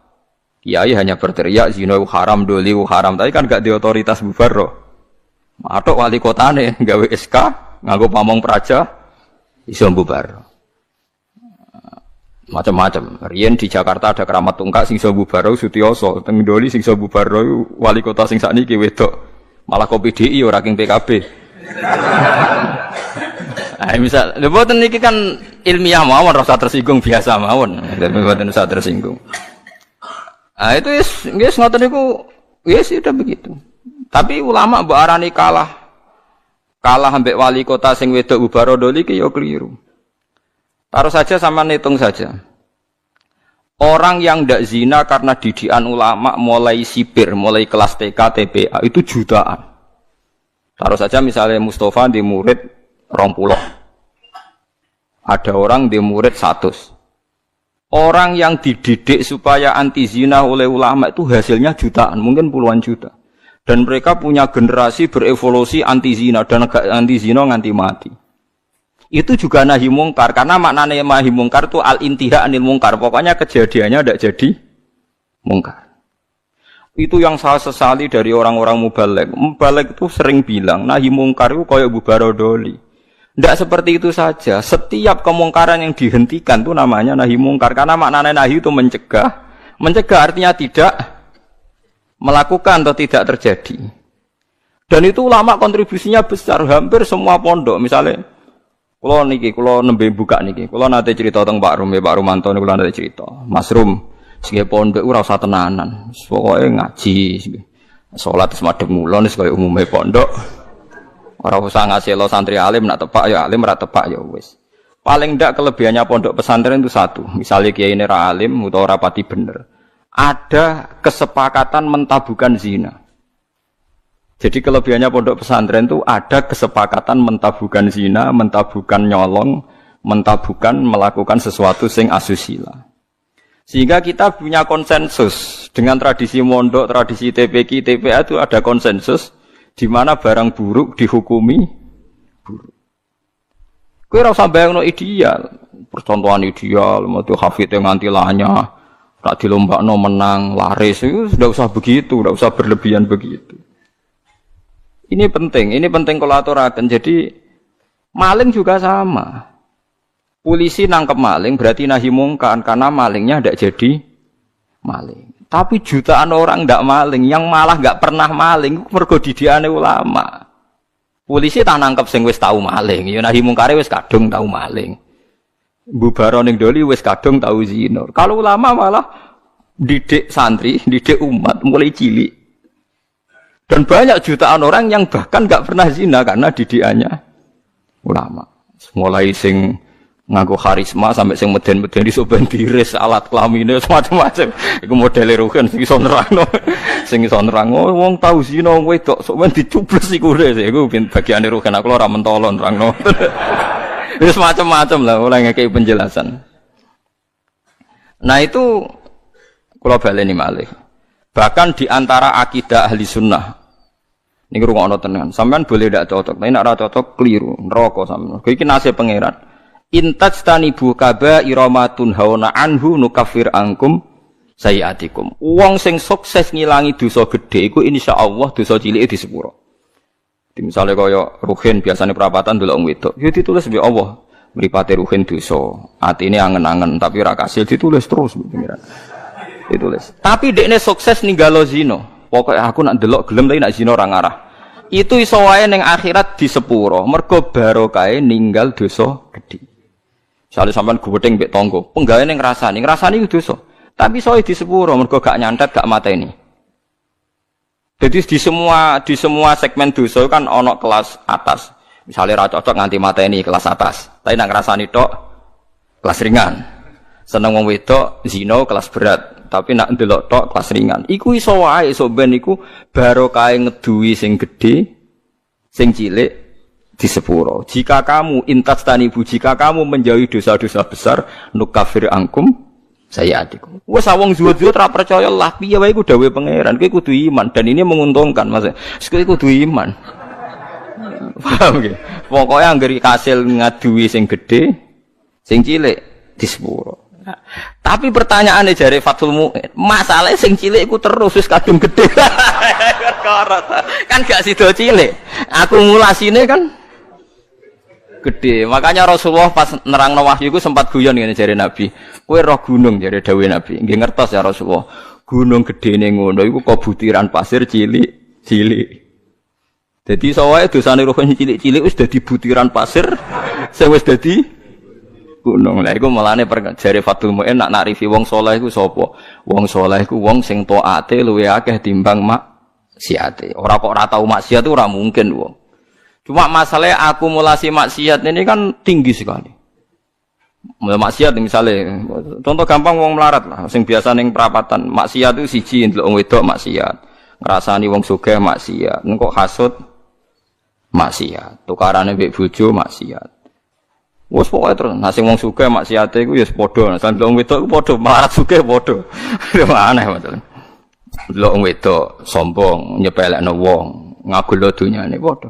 Kiai hanya berteriak zina haram, doli haram, tapi kan gak di otoritas bubarro. Atok wali kotane gawe SK, nganggo pamong praja, iso bubarro. Macam-macam. Riyen di Jakarta ada keramat tungkak sing iso bubarro Sutioso, teng doli sing iso bubarro wali kota sing sakniki wedok. Malah kopi DI ora king PKB. Ah misal, lha boten niki kan ilmiah mawon rasa tersinggung biasa mawon. Boten usah tersinggung. Ah itu yes ngoten niku yes sudah begitu. Tapi ulama mbok arani kalah kalah ambek wali kota sing wedok ubarodoli ki ya keliru. Taruh saja sama hitung saja. Orang yang ndak zina karena didikan ulama mulai sipir, mulai kelas TK, TPA itu jutaan. Taruh saja misalnya Mustafa di murid 20. Ada orang di murid 100. Orang yang dididik supaya anti zina oleh ulama itu hasilnya jutaan, mungkin puluhan juta. Dan mereka punya generasi berevolusi anti zina dan anti zina nganti mati. Itu juga nahi mungkar, karena maknanya nahi mungkar itu al-intiha anil mungkar. Pokoknya kejadiannya tidak jadi mungkar. Itu yang saya sesali dari orang-orang mubaligh. Mubaligh itu sering bilang nahi mungkar itu kayak bubarodoli. Tidak seperti itu saja. Setiap kemungkaran yang dihentikan itu namanya nahi mungkar, karena maknanya nahi itu mencegah. Mencegah artinya tidak melakukan atau tidak terjadi. Dan itu ulama kontribusinya besar, hampir semua pondok misalnya. Kulo nembe buka niki. Kulo nate cerita tentang Pak Rum, Pak Rumanto niku nate cerita. Mas Rum, sing pondok ora usah tenanan. Pokoke ngaji, salat semadhep mulon wis kaya umume pondok. Ora usah ngasihlo santri alim nak tepak ya alim, ora tepak ya wis. Paling ndak kelebihannya pondok pesantren itu satu. Misalnya kiai ini ra alim utawa ora pati bener. Ada kesepakatan mentabukan zina. Jadi kelebihannya pondok pesantren itu ada kesepakatan mentabukan zina, mentabukan nyolong, mentabukan melakukan sesuatu sing asusila. Sehingga kita punya konsensus dengan tradisi mondok, tradisi TPQ, TPA itu ada konsensus di mana barang buruk dihukumi buruk. Kowe ora usah bayangno ideal, percontohan ideal, metu hafid yang nganti lanya, rak dilombakno menang, laris itu sudah usah begitu, sudah usah berlebihan begitu. Ini penting kalau aturaken. Jadi maling juga sama. Polisi nangkep maling berarti nahi mungkar karena malingnya tidak jadi maling. Tapi jutaan orang tidak maling, yang malah nggak pernah maling, mergo didikane ulama. Polisi tak nangkep sing wis tau maling, ya nahi mungkare wis kadung tau maling. Mbubaro ning doli wis kadung tau zina. Kalau ulama malah didik santri, didik umat mulai cilik. Dan banyak jutaan orang yang bahkan nggak pernah zina karena didikannya ulama. Mulai sing nganggo karisma sampai sing meden-meden iso ben diris alat kelamine macam-macam. Iku modele rugen sing iso nerangno. Sing iso nerangno wong tau zina wedok sok men dicubles iku iku bagiane rugen aku ora mentolo nerangno. Wis macam-macam lah oleh ngekeki penjelasan. Nah itu kula baleni malih. Bahkan di antara akidah ahli sunnah ini rungokno tenan. Sampean boleh ndak cocok, tapi nek ora cocok keliru, neraka sampean. Iki nasib pangeran. Intajtanibu kaba'ira ma tunhauna anhu nukaffir ankum sayiatikum. Wong sing sukses ngilangi dosa gedhe iku insyaallah dosa cilike disepuro. Misale kaya ruhin biasane perapatan delok wong wedok, ya ditulis mbek Allah, mripate ruhin dosa, atine angen-angen tapi ora kasil ditulis terus pangeran. Ditulis. Tapi dekne sukses ninggalo zina. Pokoknya aku nak delok gelem tapi nak zina ora ngarah. Itu iso wae ning akhirat di sepuro. Mergo barokahe ninggal dosa gedhe. Misale sampean gubething mbek tangga, penggaweane ngrasani iku dosa. Tapi iso di sepuro mergo gak nyantet, gak mateni. Jadi di semua segmen dosa kan ana kelas atas. Misale ra cocok nganti mateni kelas atas. Tapi nak ngrasani tok kelas ringan. Seneng wong wedok zina kelas berat. Tapi nak ndelok tok kelas ringan. Iku iso wae iso ben iku barokah ngeduwi sing gedhe, sing cilik di sepuro. Jika kamu jika kamu menjauhi dosa-dosa besar, nukafir angkum sayiatikum. Wes wong zuhud-zuhud ora percaya lah piye wae iku dawuhe pangeran. Kowe kudu iman dan ini menguntungkan Mas. Kowe kudu iman. Paham nggih? Pokoke anggere kasil ngaduwi sing gedhe, sing cilik di sepuro. Tapi pertanyaannya jare Fathul Mu'in, masalah sing cilik iku terus wis kadung gedhe. Kan gak sida cilik. Akumulasinya kan gede. Makanya Rasulullah pas nerangno wahyu iku sempat guyon ngene jare Nabi. Kowe roh gunung jare dawuhe Nabi. Nggih ngertos ya Rasulullah. Gunung gedene ngono iku kok butiran pasir cilik-cilik. Dadi sawae dosane roh cilik-cilik wis dadi butiran pasir sing wis dadi gunung. Lah iku melane jare Fathul Mu'in nak narifi wong saleh iku sapa? Wong saleh iku wong sing taate luwih akeh timbang maksiate. Ora kok ora tau maksiat ora mungkin wong. Cuma masalahnya akumulasi maksiat ini kan tinggi sekali. Maksiat misalnya, contoh gampang wong melarat lah, sing biasa ning perapatan, maksiat itu siji ndelok wong wedok maksiat, ngrasani wong sugih maksiat, engko hasud maksiat, tukarane mbek bojo maksiat. Wes pokoke terus, nah sing wong sugih maksiate iku ya padha, ndelok wong wedok iku padha, melarat sugih padha. Aneh masalah. Ndelok wong wedok sombong, nyepelekno wong, ngagul dunyane padha.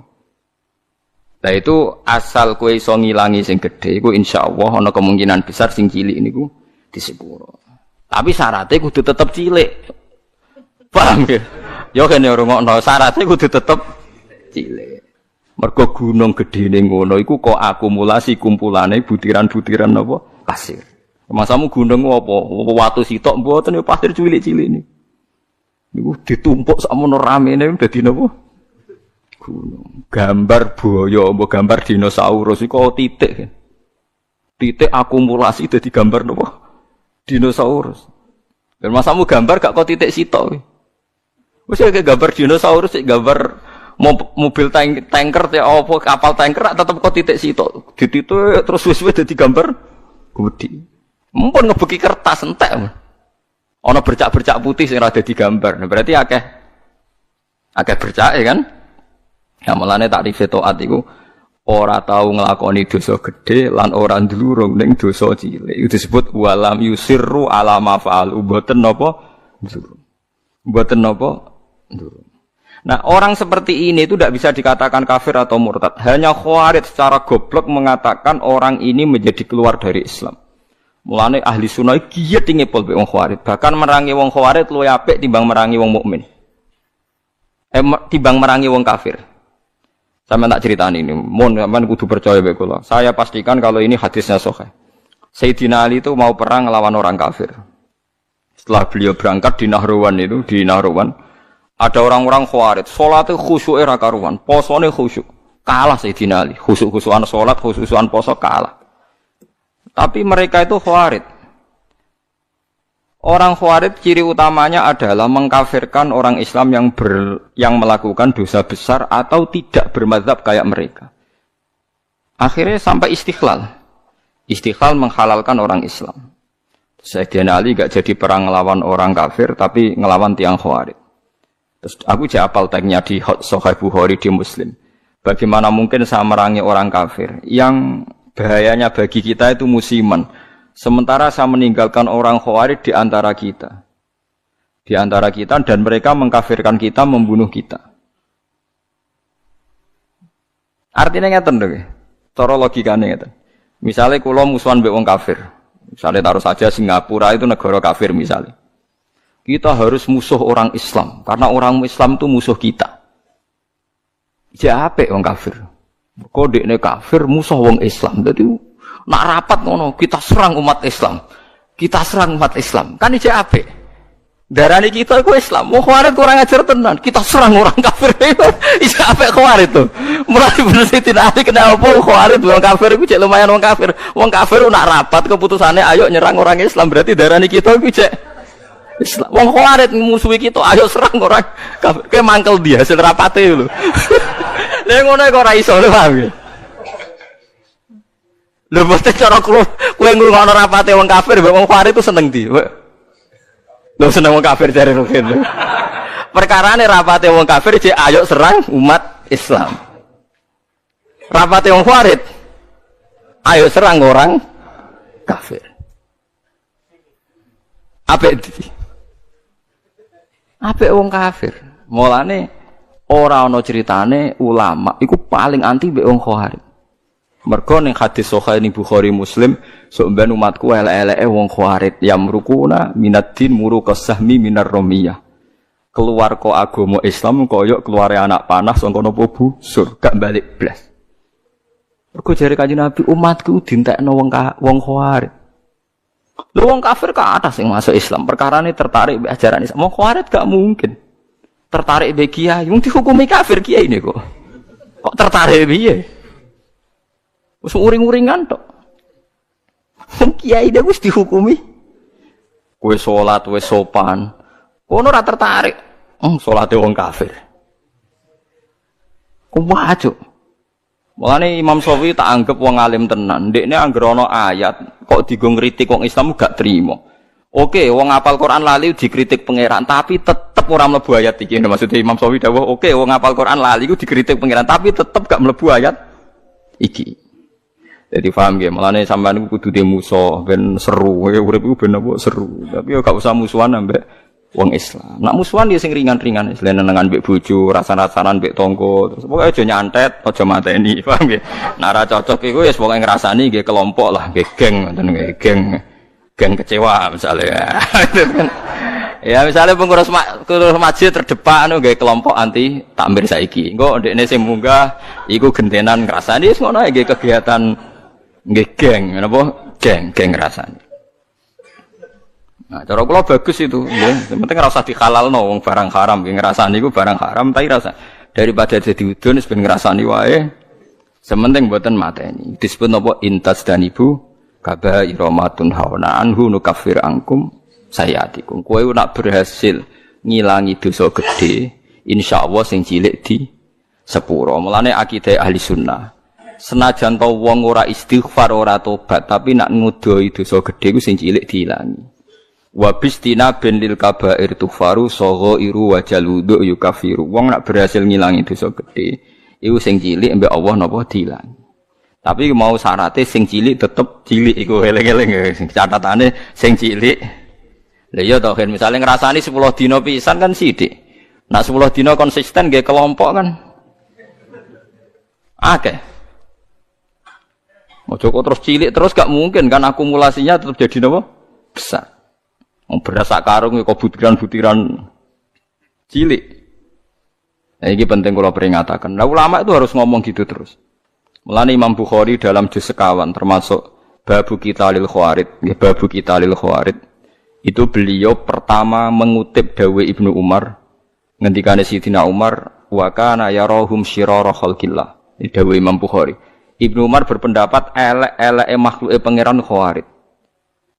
Lah itu asal kowe iso ngilangi sing gedhe iku insyaallah ana kemungkinan besar sing cilik niku disepuro. Tapi syaratnya kudu tetep cilik. Paham ya? Ya kene rungokno syaratnya kudu tetep cilik. Mergo gunung gedhene ngono iku kok akumulasi kumpulane butiran-butiran apa pasir. Masamu gunung apa? Watu sitok mboten ya pasir cilik-cilik niku ditumpuk sakmono ramene dadi napa? Gunung. Gambar buaya, mbok gambar dinosaurus iku titik. Titik akumulasi dadi gambar napa? Dinosaurus. Dan masamu gambar gak kok titik sitok. Wis kayak gambar dinosaurus, gambar mobil tanker ya apa kapal tanker tetep kok titik sitok. Dititik terus wis-wis dadi gambar gede. Mumpun ngebeki kertas entek. Ana bercak-bercak putih sing ora dadi gambar. Nah, berarti akeh bercak ya kan? Ya mulane takrif taat iku ora tau nglakoni dosa gedhe lan ora ndlurung ning dosa cilik. Itu disebut walam yusirru ala ma fa'al. Mboten napa ndlurung. Mboten napa ndlurung. Nah, orang seperti ini itu tidak bisa dikatakan kafir atau murtad. Hanya Khawarij secara goblok mengatakan orang ini menjadi keluar dari Islam. Mulane ahli sunnah giat ngepol be wong Khawarij. Bahkan merangi wong Khawarij luwih apik timbang merangi wong mukmin. Timbang merangi wong kafir. Sama tak ceritani ini, mohon sampean kudu percaya bae kula. Saya pastikan kalau ini hadisnya sahih. Sayyidina Ali itu mau perang melawan orang kafir. Setelah beliau berangkat di Nahrawan ada orang-orang Khawarij, salatnya khusyuk ra karuan, posone khusyuk. Kalah Sayyidina Ali, khusyuk-khusyukan salat, khusyukan poso kalah. Tapi mereka itu Khawarij. Orang Khawarij ciri utamanya adalah mengkafirkan orang Islam yang melakukan dosa besar atau tidak bermadzhab kayak mereka. Akhirnya sampai istighlal. Istighlal menghalalkan orang Islam. Sayyidina Ali gak jadi perang ngelawan orang kafir tapi ngelawan tiang Khawarij. Terus aku apal tagnya di Sahih Bukhari di Muslim. Bagaimana mungkin saya merangi orang kafir yang bahayanya bagi kita itu musiman. Sementara saya meninggalkan orang Khawarij di antara kita. Di antara kita dan mereka mengkafirkan kita, membunuh kita. Artinya ngeten lho. Cara logikane ngeten. Misalnya kula musuhan mbek wong kafir. Misalnya taruh saja Singapura itu negara kafir misalnya. Kita harus musuh orang Islam karena orang Islam itu musuh kita. Ya apik wong kafir. Kodekne kafir musuh wong Islam. Dadi nak rapat ngono, kita serang umat Islam. Kita serang umat Islam. Kan iki apik. Darane kita iku Islam. Wong Khawarij kurang ajar tenan. Kita serang orang kafir. Iki apik Khawarij to. Mulai bener Sayyidina Ali kena apa Khawarij wong kafir iku cek lumayan wong kafir. Wong kafir nak rapat keputusane ayo nyerang orang Islam berarti darane kita iku cek Islam. Wong Khawarij musuhi kita ayo serang orang kafir. Kayak mangkel dia hasil rapate lho. Lah ngono kok ora iso lho paham ya. Lho mesti cara kowe ngrungokno rapate wong kafir mbek wong Khawarij itu seneng ndi? Lho seneng wong kafir jare Ruhin. Perkarane rapate wong kafir jek ayo serang umat Islam. Rapate wong Khawarij ayo serang orang kafir. Apik wong kafir. Mulane ora ana critane ulama iku paling anti mbek wong Khawarij. Mergo ning hadis sahih ning Bukhari Muslim sok ben umatku elek-eleke wong Khawarij yamrukuna minad din muruqas sahmi minar ramiyah. Keluar kok agama Islam koyok keluare anak panah saka napa busur gak balik blas. Mergo jare Kanjeng Nabi umatku dintekno wong Khawarij. Lho wong kafir ka atas sing masuk Islam perkarane tertarik mbek ajaran Islam. Wong Khawarij gak mungkin tertarik mbek kiai, wong dihukumi kafir kiai ini kok. Kok tertarik piye? Wis uring-uringan tok. Wong kiai dia wis dihukumi. Kowe salat wis sopan. Kono ora tertarik. Salate wong kafir. Kuwajo. Mulane Imam Syafi'i tak anggap wong alim tenan. Ndekne anggere ana ayat kok digo ngritik wong Islam gak trimo. Oke, wong hafal Quran lali dikritik pangeran, tapi tetep ora mlebu ayat iki. Maksudnya Imam Syafi'i dawuh, oke wong hafal Quran lali iku dikritik pangeran, tapi tetep gak mlebu ayat iki. Jadi paham nggih, mulane sampean iku kudu de musuh ben seru, urip iku ben apa seru. Tapi yo gak usah musuhan ambek wong Islam. Nak musuhan dia sing ringan-ringan, selain nengan mbek bojo, rasa-rasanan mbek tonggo, terus pokoke aja nyantet, aja mateni, paham nggih. Nek ora cocok iku ya pokoke ngrasani nggih kelompok lah, nggih geng ngoten nggih, geng kecewa misalnya. Ya misalnya pengurus masjid terdepan nggih kelompok anti takmir saiki. Engko ndekne sing munggah iku gentenan ngrasani wis ngono nggih kegiatan nggih geng, napa? Geng ngrasani. Nah, cara kula bagus itu, ya. Penting ora usah dihalalno wong barang haram, nggih ngrasani iku barang haram, tapi rasa daripada jadi udun wis ben ngrasani wae. Sementing mboten mateni. Disebut napa intas dan ibu kabaira matun hauna anhu nukaffir angkum sayatikum. Kowe nak berhasil ngilangi dosa gedhe, insyaallah sing cilik di sepuro. Mulane akidah ahli sunnah. Senajan to wong ora istighfar ora tobat, tapi nak ngudoi dosa gedhe ku sing cilik diilangi. Wa bistina bin lil kabair tufaru saghairu wa jaludu yukafiru. Wong nak berhasil ngilangi dosa gedhe iku sing cilik mbek Allah napa diilangi. Tapi mau syaratnya sing cilik tetep cilik iku eling-eling sing catatane sing cilik. Lah iya to kan misale ngrasani 10 dina pisan kan sithik. Nak 10 dina konsisten nggih kelompok kan akeh. Ojo kok terus cilik terus gak mungkin kan akumulasinya tetap jadi napa? Besar. Beras sak karung kok butiran-butiran cilik. Nah, ini penting kalau peringatakan. Nah, ulama itu harus ngomong gitu terus. Mulane Imam Bukhari dalam juz sekawan termasuk babu Qitalil Khawarid, babu Qitalil Khawarid. Itu beliau pertama mengutip dawuh Ibnu Umar ngendikane Sidina Umar wa kana yarahum syirara khalqillah. Ini dawuh Imam Bukhari. Ibnu Umar berpendapat elek-eleke makhluke pangeran Khawarid.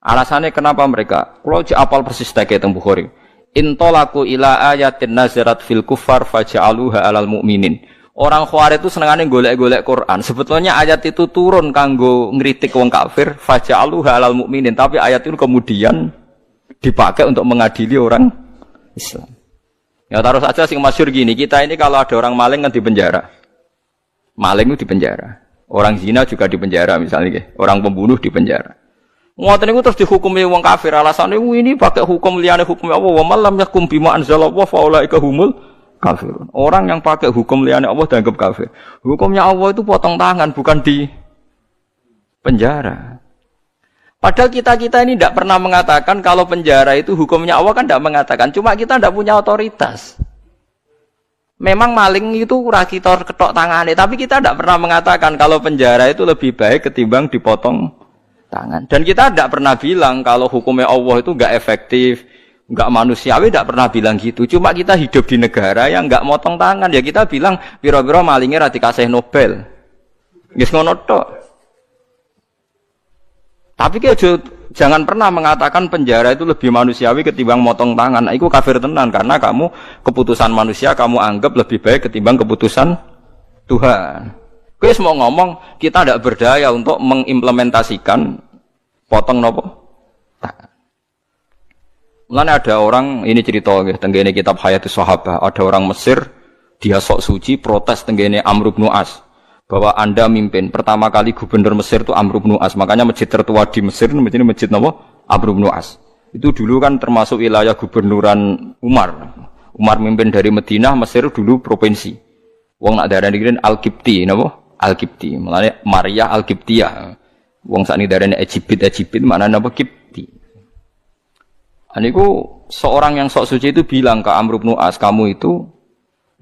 Alasannya kenapa mereka? Kalau apal persis teke teng Bukhari. Intolaku ila ayatin nazarat fil kufar faja'aluha alal mu'minin. Orang Khawarij itu senengane golek-golek Quran. Sebetulnya ayat itu turun kanggo ngritik wong kafir, faja'aluha alal mu'minin, tapi ayat itu kemudian dipakai untuk mengadili orang Islam. Ya taruh saja sing masyhur gini, kita ini kalau ada orang maling kan di penjara. Maling itu di penjara. Orang zina juga di penjara misalnya, orang pembunuh di penjara. Ngoten niku terus dihukumi wong kafir alasane ini pakai hukum liyane hukum Allah wa malam yakum bima anzalallahu fa ulaika humul kafirun. Orang yang pakai hukum liyane Allah dianggap kafir. Hukumnya Allah itu potong tangan bukan di penjara. Padahal kita ini tidak pernah mengatakan kalau penjara itu hukumnya Allah kan tidak mengatakan. Cuma kita tidak punya otoritas. Memang maling itu ora kita ketok tangane, tapi kita tidak pernah mengatakan kalau penjara itu lebih baik ketimbang dipotong tangan. Dan kita tidak pernah bilang kalau hukumnya Allah itu enggak efektif, enggak manusiawi, tidak pernah bilang gitu. Cuma kita hidup di negara yang enggak motong tangan, ya kita bilang pira-pira malingnya ra dikasih Nobel. Wis ngono tok. Tapi jangan pernah mengatakan penjara itu lebih manusiawi ketimbang motong tangan. Nah, itu kafir tenan karena kamu keputusan manusia kamu anggap lebih baik ketimbang keputusan Tuhan. Wis mau ngomong kita tidak berdaya untuk mengimplementasikan potong nopo. Mulane ada orang ini cerita nggih tenggene kitab Hayatus Sahabah, ada orang Mesir dia sok suci protes tenggene Amr bin As bahwa Anda mimpin. Pertama kali gubernur Mesir itu Amr bin As, makanya masjid tertua di Mesir ini masjid nopo? Amr bin As. Itu dulu kan termasuk wilayah gubernuran Umar. Umar mimpin dari Madinah, Mesir dulu provinsi. Wong nak darani kene Al-Qibti napa? Al-Qibti, mulane Maria Al-Qibtiyah. Wong sakniki darane Egypt maknane apa Qibti. Aniku seorang yang sok suci itu bilang ke Amr bin As, kamu itu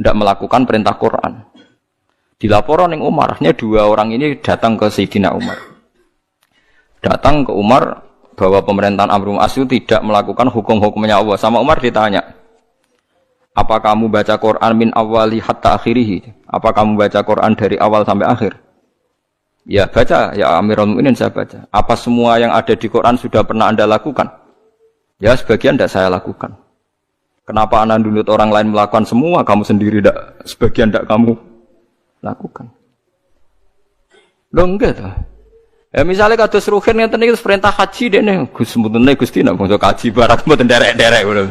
tidak melakukan perintah Quran. Dilaporan ning Umar, akhirnya dua orang ini datang ke Sayyidina Umar. Datang ke Umar bahwa pemerintahan Amr bin As itu tidak melakukan hukum-hukumnya Allah. Sama Umar ditanya, apa kamu baca Quran min awali hatta akhirih? Apa kamu baca Quran dari awal sampai akhir? Ya baca, ya Amirul Mukminin saya baca. Apa semua yang ada di Quran sudah pernah Anda lakukan? Ya sebagian tidak saya lakukan. Kenapa Anda nuntut orang lain melakukan semua, kamu sendiri tidak, sebagian tidak kamu lakukan? Lho enggak to. Ya misalnya kados ruhin ngeten iki perintah haji dene Gus mutune Gusti nek bangsa kaji barat mboten derek-derek ngono.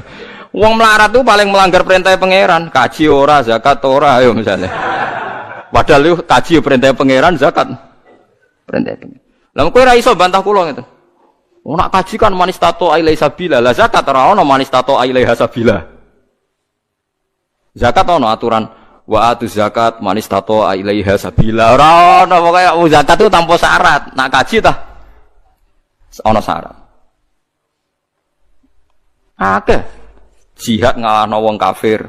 Wong melarat tuh paling melanggar perintah pangeran, kaji ora, zakat ora ayo misalnya. Padahal yo kaji perintah pangeran, zakat perintah pangeran. Lah kowe ora iso bantah kula ngeten. Wong nak kaji kan manistato ilaihi sabila, lah zakat ora ono manistato ilaihi sabila. Zakat ono aturan wa atu zakat manistato ilaiha sabila. Ora ono pokoke zakat itu tanpa syarat. Nak kaji tah ono syarat. Akeh jihad ngalahno wong kafir,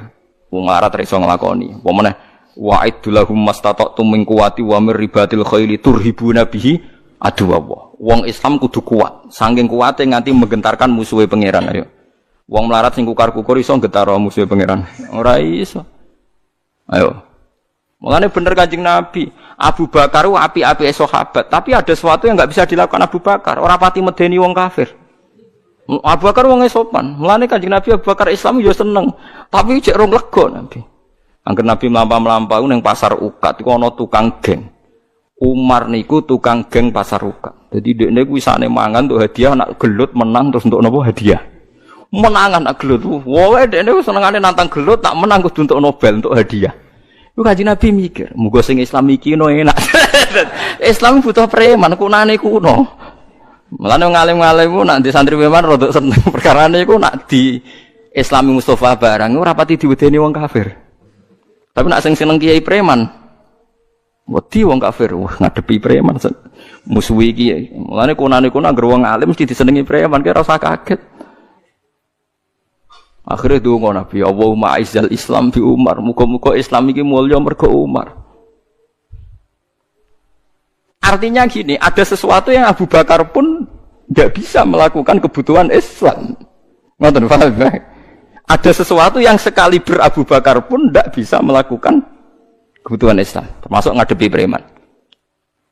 wong larat ra iso nglakoni. Apa meneh wa'idulahum mastata'tum min quwwati wa mir ribatil khaili turhibuna bihi aduwallah. Wong Islam kudu kuat, saking kuwate nganti menggentarkan musuhe pangeran ayo. Wong melarat sing kukar-kukur iso nggetaro musuhe pangeran. Ora iso. Ayo. Mulane bener Kanjeng Nabi, Abu Bakar ku api-api sahabat, tapi ada sesuatu yang enggak bisa dilakukan Abu Bakar, ora pati medeni wong kafir. Abu Bakar wong sopan. Mulane Kanjeng Nabi Abu Bakar Islam yo seneng, tapi cek rong lega Nabi. Angger Nabi mlampah-mlampah ning pasar Ukat iku ana tukang geng. Umar niku tukang geng pasar Ukat. Dadi dekne ku wisane mangan untuk hadiah nak gelut menang terus untuk napa hadiah. Menangan nak gelut. Wowe dekne wis senengane nantang gelut tak menang kudu untuk Nobel untuk hadiah. Iku Kanjeng Nabi mikir, muga sing Islam iki no enak. Islam butuh preman kunane kuno. Mulane ngalim-ngalim ku nak di santri preman rada seneng perkarane iku nak di Islami Mustafa barang ora pati diwedeni wong kafir. Tapi nak sing seneng kiai preman wedi wong kafir, wah ngadepi preman musuhi iki. Mulane kunane kuno anggere wong alim mesti disenengi preman, kira usah kaget. Akhirnya donga Nabi, Allahumma aizzal Islam bi Umar. Muga-muga Islam iki mulya mergo Umar. Artinya gini, ada sesuatu yang Abu Bakar pun tidak bisa melakukan kebutuhan Islam. Ngoten paham ya? Ada sesuatu yang sekaliber Abu Bakar pun tidak bisa melakukan kebutuhan Islam, termasuk ngadepi preman.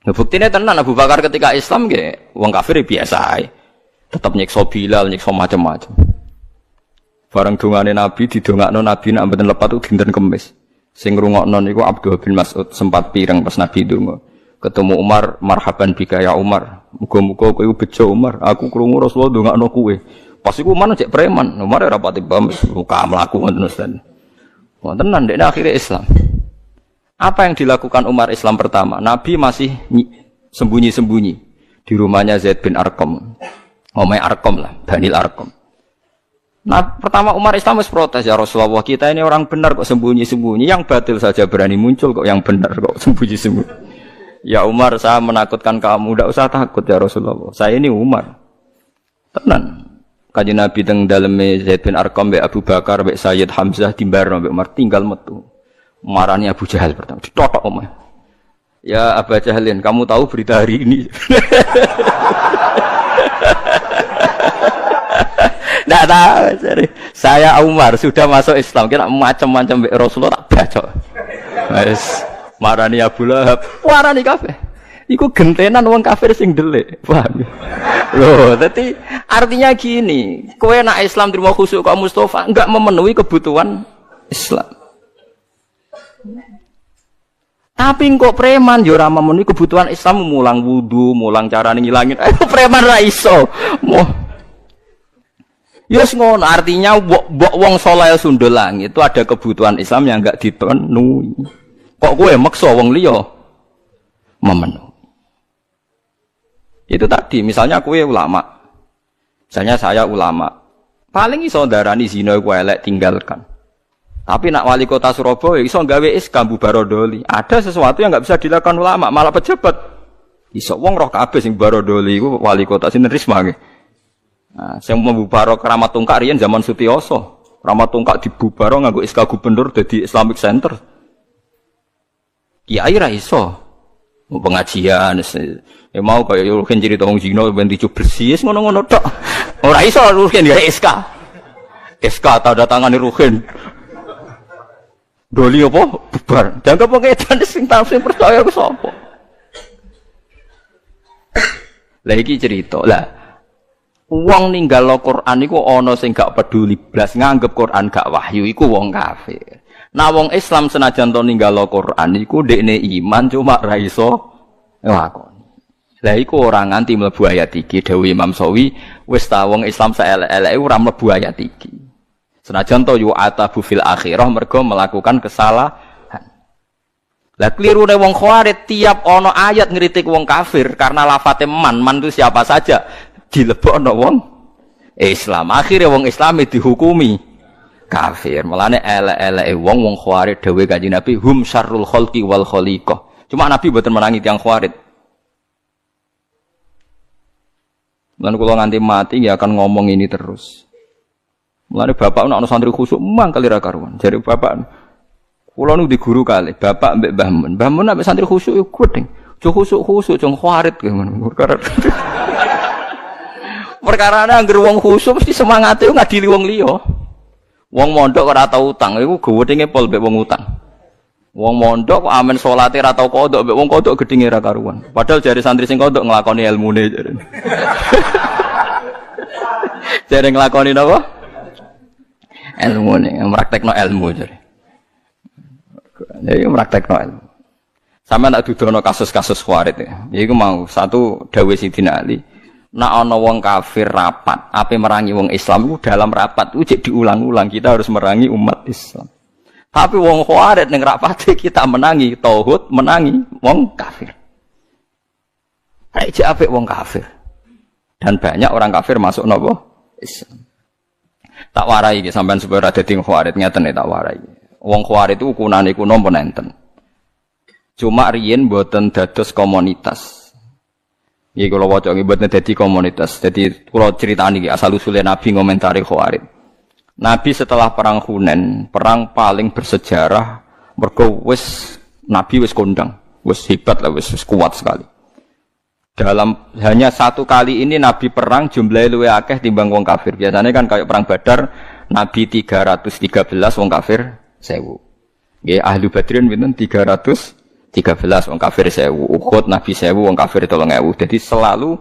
Nah, buktinya tenan Abu Bakar ketika Islam nggih wong kafir biasa ae. Tetap nyiksa Bilal, nyiksa macam-macam. Barang dongane Nabi didongakno Nabi nek mboten lepat ku dinten Kamis. Sing ngrungokno niku Abdullah bin Mas'ud sempat pireng pas Nabi donga. Ketemu Umar, marhaban bika ya Umar. Muga-muga kowe bejo Umar, aku krungu Rasulullah ndongakno kowe. Pas iku Umar cek preman, Umar ora pati paham luka mlaku ngoten Ustaz. Wonten nang dekne akhire Islam. Apa yang dilakukan Umar Islam pertama? Nabi masih sembunyi-sembunyi di rumahnya Zaid bin Arqam. Omai Arqam lah, Banil Arqam. Nah, pertama Umar Islam harus protes, ya Rasulullah, kita ini orang benar kok sembunyi-sembunyi, yang batil saja berani muncul kok yang benar kok sembunyi-sembunyi. Ya Umar, saya menakutkan kamu, tidak usah takut ya Rasulullah, saya ini Umar. Tenan. Kanjeng Nabi teng daleme Zaid bin Arqam mbek Abu Bakar mbek Sayyid Hamzah timbarno mbek Umar tinggal metu. Marani Abu Jahal pertama, ditotok Umar. Ya Abu Jahalin, kamu tahu berita hari ini? Tidak tahu, saya Umar sudah masuk Islam, kira macam-macam Rasulullah tak baca. Wes marani Abu Lahab, marani kafir. Iku gentenan wong kafir sing delik, paham? Loh, dadi artinya gini, kowe nak Islam terima khusuk kok Mustafa enggak memenuhi kebutuhan Islam. Tapi kok preman yo ora memenuhi kebutuhan Islam, mulang wudu, mulang carane ngilangin. Preman ra iso. Yes ngono, artinya wong saleh sundul langit itu ada kebutuhan Islam yang enggak dipenuhi. Kok kowe maksa wong liya memenuhi. Itu tadi, misalnya kowe ulama. Misalnya saya ulama. Paling iso ndarani zina iku elek tinggalkan. Tapi nak wali kota Surabaya iso gawe SK Barodoli. Ada sesuatu yang enggak bisa dilakukan ulama, malah pejabat. Iso wong roh kabeh sing Barodoli iku wali kota sinten Risma nggih. Nah, sing membubaro Keramat Tungkak riyen zaman Sutioso. Keramat Tungkak dibubaro nganggo SK gubernur dadi Islamic Center. Kiai ra iso. Pengajian ya mau kaya ruhin cerita wong zina ben dicu bersih ngono-ngono tok. Ora iso ruhin ya SK. SK tanda tangane ruhin. Doli apa bubar. Dianggap wong edan sing sing percaya ku sapa. Lah iki cerita. Lah wong ninggal Al-Qur'an iku ana sing gak peduli blas nganggep Qur'an gak wahyu iku wong kafir. Nah wong Islam senajan to ninggal Al-Qur'an iku ndekne iman cuma ra iso nglakoni. Lah iku ora nganti mlebu ayat iki dawuh Imam Sawi wis ta wong Islam saelek-eleke ora mlebu ayat iki. Senajan to yu atabu fil akhirah mergo melakukan kesalahan. Lah klirune wong Khawarij tiap ana ayat ngritik wong kafir karena lafate man itu siapa saja dilebokno wong Islam. Akhire wong Islam dihukumi kafir. Mulane elek-eleke wong Khawarij dawuh Kanjeng Nabi hum syarrul khalqi wal khaliqah. Cuma Nabi mboten menangi tiyang Khawarij. Lan kula nganti mati ya akan ngomong ini terus. Mulane bapak ana santri khusuk mangkali ra karuan. Jare bapak kula nu di guru kali, bapak mbek Mbah Mun. Mbah Mun ambek santri khusuk yo gedeng. Jo khusuk-khusuk jong Khawarij ngono. Perkarane anggere wong khusuk mesti semangate ngadili wong liya. Wong mondok ora tau utang iku gewedenge pol mbek wong utang. Wong mondok kok amen salate ra tau kodok mbek wong kodok gedhinge ra karuan. Padahal jare santri sing kodok nglakoni ilmune jare. Jare nglakoni napa? Ilmune, praktekno ilmu jare. Jadi praktekno ilmu. Sampeyan tak dudono kasus-kasus Khawarij ya. Iku mau satu dawuh Sidina Ali, nek ana wong kafir rapat, ape merangi wong Islam iku dalam rapat iku jek diulang-ulang kita harus merangi umat Islam. Tapi wong Khawarij ning rapate kita menangi tauhid, menangi wong kafir. Aja apik wong kafir. Dan banyak orang kafir masuk napa? Islam. Tak warai iki sampean supaya dadi Khawarij ngeten tak warai. Wong Khawarij itu ukunane iku napa nenten. Cuma riyen mboten dados komunitas. Iki kula waca iki mboten dadi komunitas. Jadi kula critani iki asal usule Nabi ngomentari Khawarij. Nabi setelah perang Hunain, perang paling bersejarah mergo wis Nabi wis kondang, wis hebat lah, wis kuat sekali. Dalam hanya satu kali ini Nabi perang jumlahnya luwih akeh timbang wong kafir. Biasanya kan kayak perang Badar Nabi 313 wong kafir 1000. Nggih ahli Badrin pinten 313 wong kafir 1000. Uhud Nabi 1000 wong kafir 3000. Jadi selalu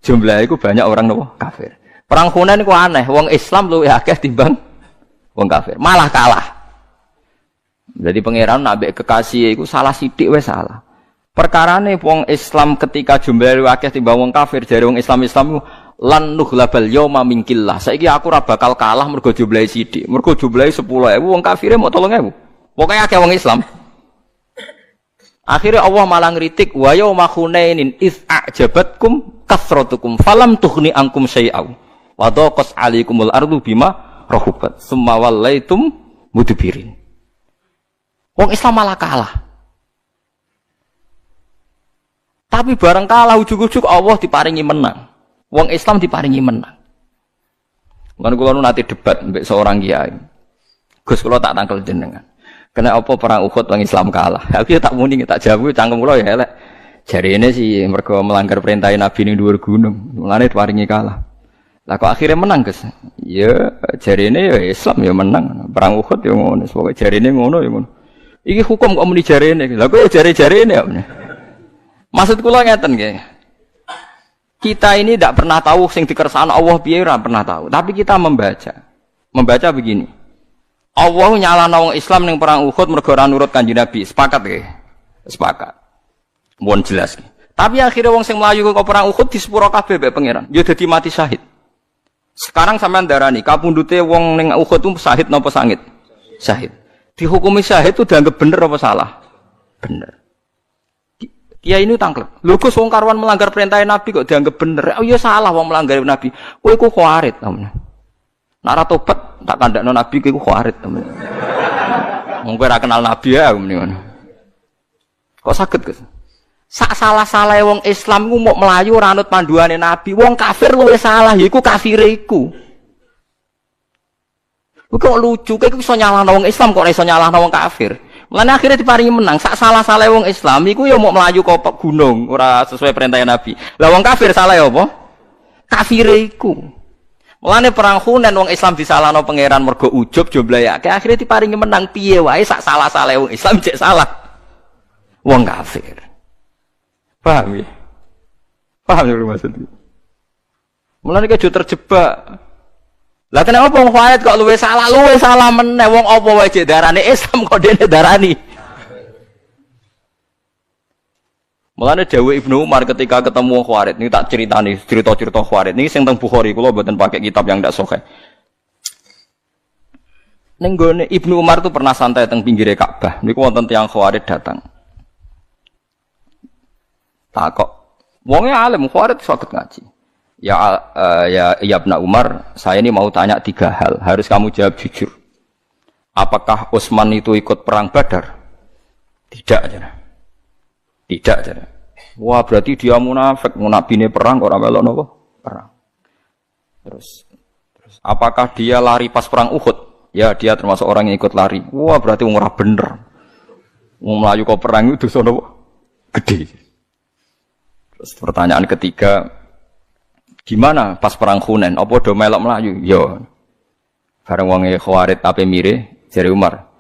jumlahnya itu banyak orang nopo kafir. Perang Hunain itu aneh, wong Islam luwih akeh timbang wong kafir, malah kalah. Jadi pangeran nabi kekasih itu salah sithik wis salah. Perkarane wong Islam ketika jumlahe luwih akeh timbang wong kafir, jare wong Islam lan nughlabal yauma minkillah. Saiki aku ora bakal kalah mergo jumlahe sithik. Mergo jumlahe 10.000, wong kafire mau 3.000. Pokoke akeh wong Islam. Akhirnya Allah malah ngritik wa yauma Hunainin iz a'jabatkum kasratukum falam tughni ankum syai'au. Wa daqas 'alaikumul ardu bima rahubat summa wallaitum mudbirin. Wong Islam malah kalah. Tapi bareng kalah ujug-ujug Allah diparingi menang. Wong Islam diparingi menang. Kan kula nu nate debat mbek seorang kiai. Gus kula tak tangkel jenengan. Kena apa perang Uhud wong Islam kalah. Aku tak muni tak jawab cangkem kula ya elek. Jarine sih mergo melanggar perintah Nabi ning dhuwur gunung. Mulane diparingi kalah. Lah kok akhirnya menang, Gus? Ya jarine ya Islam ya menang. Perang Uhud ya ngono. Pokoke jarine ngono ya ngono. Iki hukum kok muni jarine. Lah kok ya jare-jarine ya. Maksud kula ngeten nggih. Kita ini tidak pernah tahu sing dikersakno Allah piye ora pernah tahu. Tapi kita membaca. Membaca begini. Allah nyalano wong Islam ning perang Uhud mergo ora nurut Kanjeng Nabi. Sepakat nggih? Sepakat. Mohon jelas nggih. Tapi akhirnya wong sing mlayu kok perang Uhud disepuro kabeh mbek pangeran. Ya dadi mati syahid. Sekarang sampean darani kapundhute wong ning Uhud itu syahid napa sangit? Syahid. Dihukumi syahid itu dianggap bener apa salah? Bener. Kiai ini tangklep. Lho Gus wong karuan melanggar perintah Nabi kok dianggap bener. Oh iya salah wong melanggar Nabi. Kowe iku Khawarij temen. Nek ora tobat tak kandakno Nabi kowe iku Khawarij temen. Wong kowe ora kenal Nabi ya ngono. Kok saged Gus? Sak salah-salah wong Islam ku mau melayu ora anut panduane Nabi. Wong kafir luwih salah, yaiku kafire iku. Kok lucu, kowe iso nyalahno wong Islam kok ora iso nyalahno wong kafir. Mulane akhirnya diparingi menang. Sak salah-salah wong Islam iku ya mau melayu kok gunung, ora sesuai perintah Nabi. Lah wong kafir salah ya apa? Kafire iku. Mulane perang Hunain wong Islam disalahno pangeran mergo ujub jumlahe akeh. Akhirnya diparingi menang piye wae sak salah-salah wong Islam cek salah. Wong kafir. Paham ya? Paham ya maksudnya? Mulane kejo terjebak. Lah kenapa wong Khawarij kok luwih salah meneh wong apa wae cek darane Islam kok dene darani. Mulane dawuh Ibnu Umar ketika ketemu Khawarij, ini tak ceritani, cerita-cerita Khawarij. Ini sing teng Bukhari, kula mboten pakai kitab yang ndak sahih. Ning gone Ibnu Umar itu pernah santai teng pinggire Ka'bah. Niku wonten tiyang Khawarij datang. Takok, wonge alim Khawarij saged ngaji. Ya Ibnu Umar, saya ini mau tanya 3 hal, harus kamu jawab jujur. Apakah Utsman itu ikut perang Badar? Tidak aja. Tidak aja. Wah, berarti dia munafik, nabine perang kok ora melok napa? Perang. Terus apakah dia lari pas perang Uhud? Ya, dia termasuk orang yang ikut lari. Wah, berarti wong ora bener. Wong mlayu kok perang itu dosa napa? Gede. Terus pertanyaan ketiga, gimana pas perang Hunain? Apa do melok mlayu? Ya. Bareng wong Khawarij ape mire jare Umar.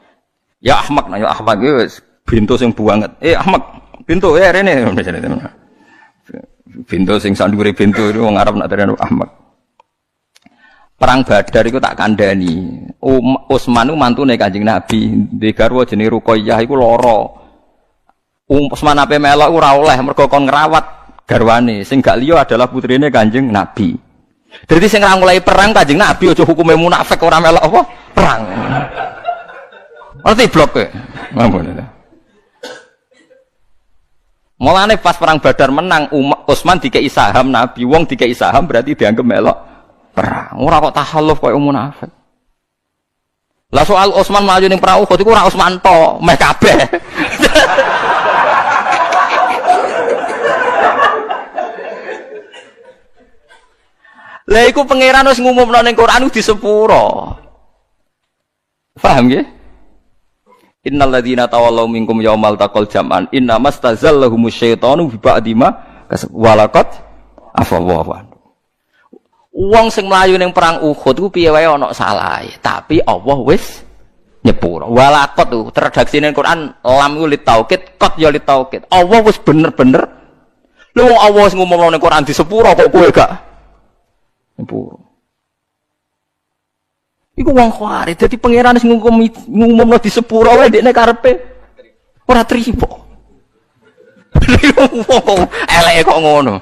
Ya Ahmad, ya Ahmad iki bintu sing buanget. Ahmad, bintu rene. Bintu sing sandure bintu itu wong Arab nak terene Ahmad. Perang Badar iku tak kandhani. Utsman ku mantune Kanjeng Nabi, ndek garwa jenenge Ruqayyah iku lara. Utsman ape melok ora oleh mergo kon ngrawat garwane. Sing gak liya adalah putrine Kanjeng Nabi. Dadi sing ra mulai perang Kanjeng Nabi aja hukume munafik ora melok apa? Perang. Ngerti blok kowe? Ngampun. Mulane pas perang Badar menang, Utsman dikei saham Nabi, wong dikei saham berarti dianggap melok perang. Ora kok tahalluf koyo munafik. Lah soal Utsman maju ning perang Uhud iku ora Utsman to, meh kabeh. Lah iku pangeran wis ngumumno ning Quran di sepuro. Paham nggih? Innal ladzina tawallaw minkum yaumal taqal jam'an innamastazallahumush syaitanu bi ba'di ma walaqad afallahu anhu. Wong sing mlayu ning perang Uhud ku piye wae ana salahe, tapi Allah wis nyepuro. Walaqad tu redaksine Quran lam ku lit taukid, qad ya lit taukid. Allah wis bener-bener. Lha wong Allah wis ngumumno ning Quran di sepuro kok kowe gak nyepuro. Iku wong Khawarij, dadi pangeran sing ngumumno di sepuro wae dekne karepe ora trimo. Eleke kok ngono.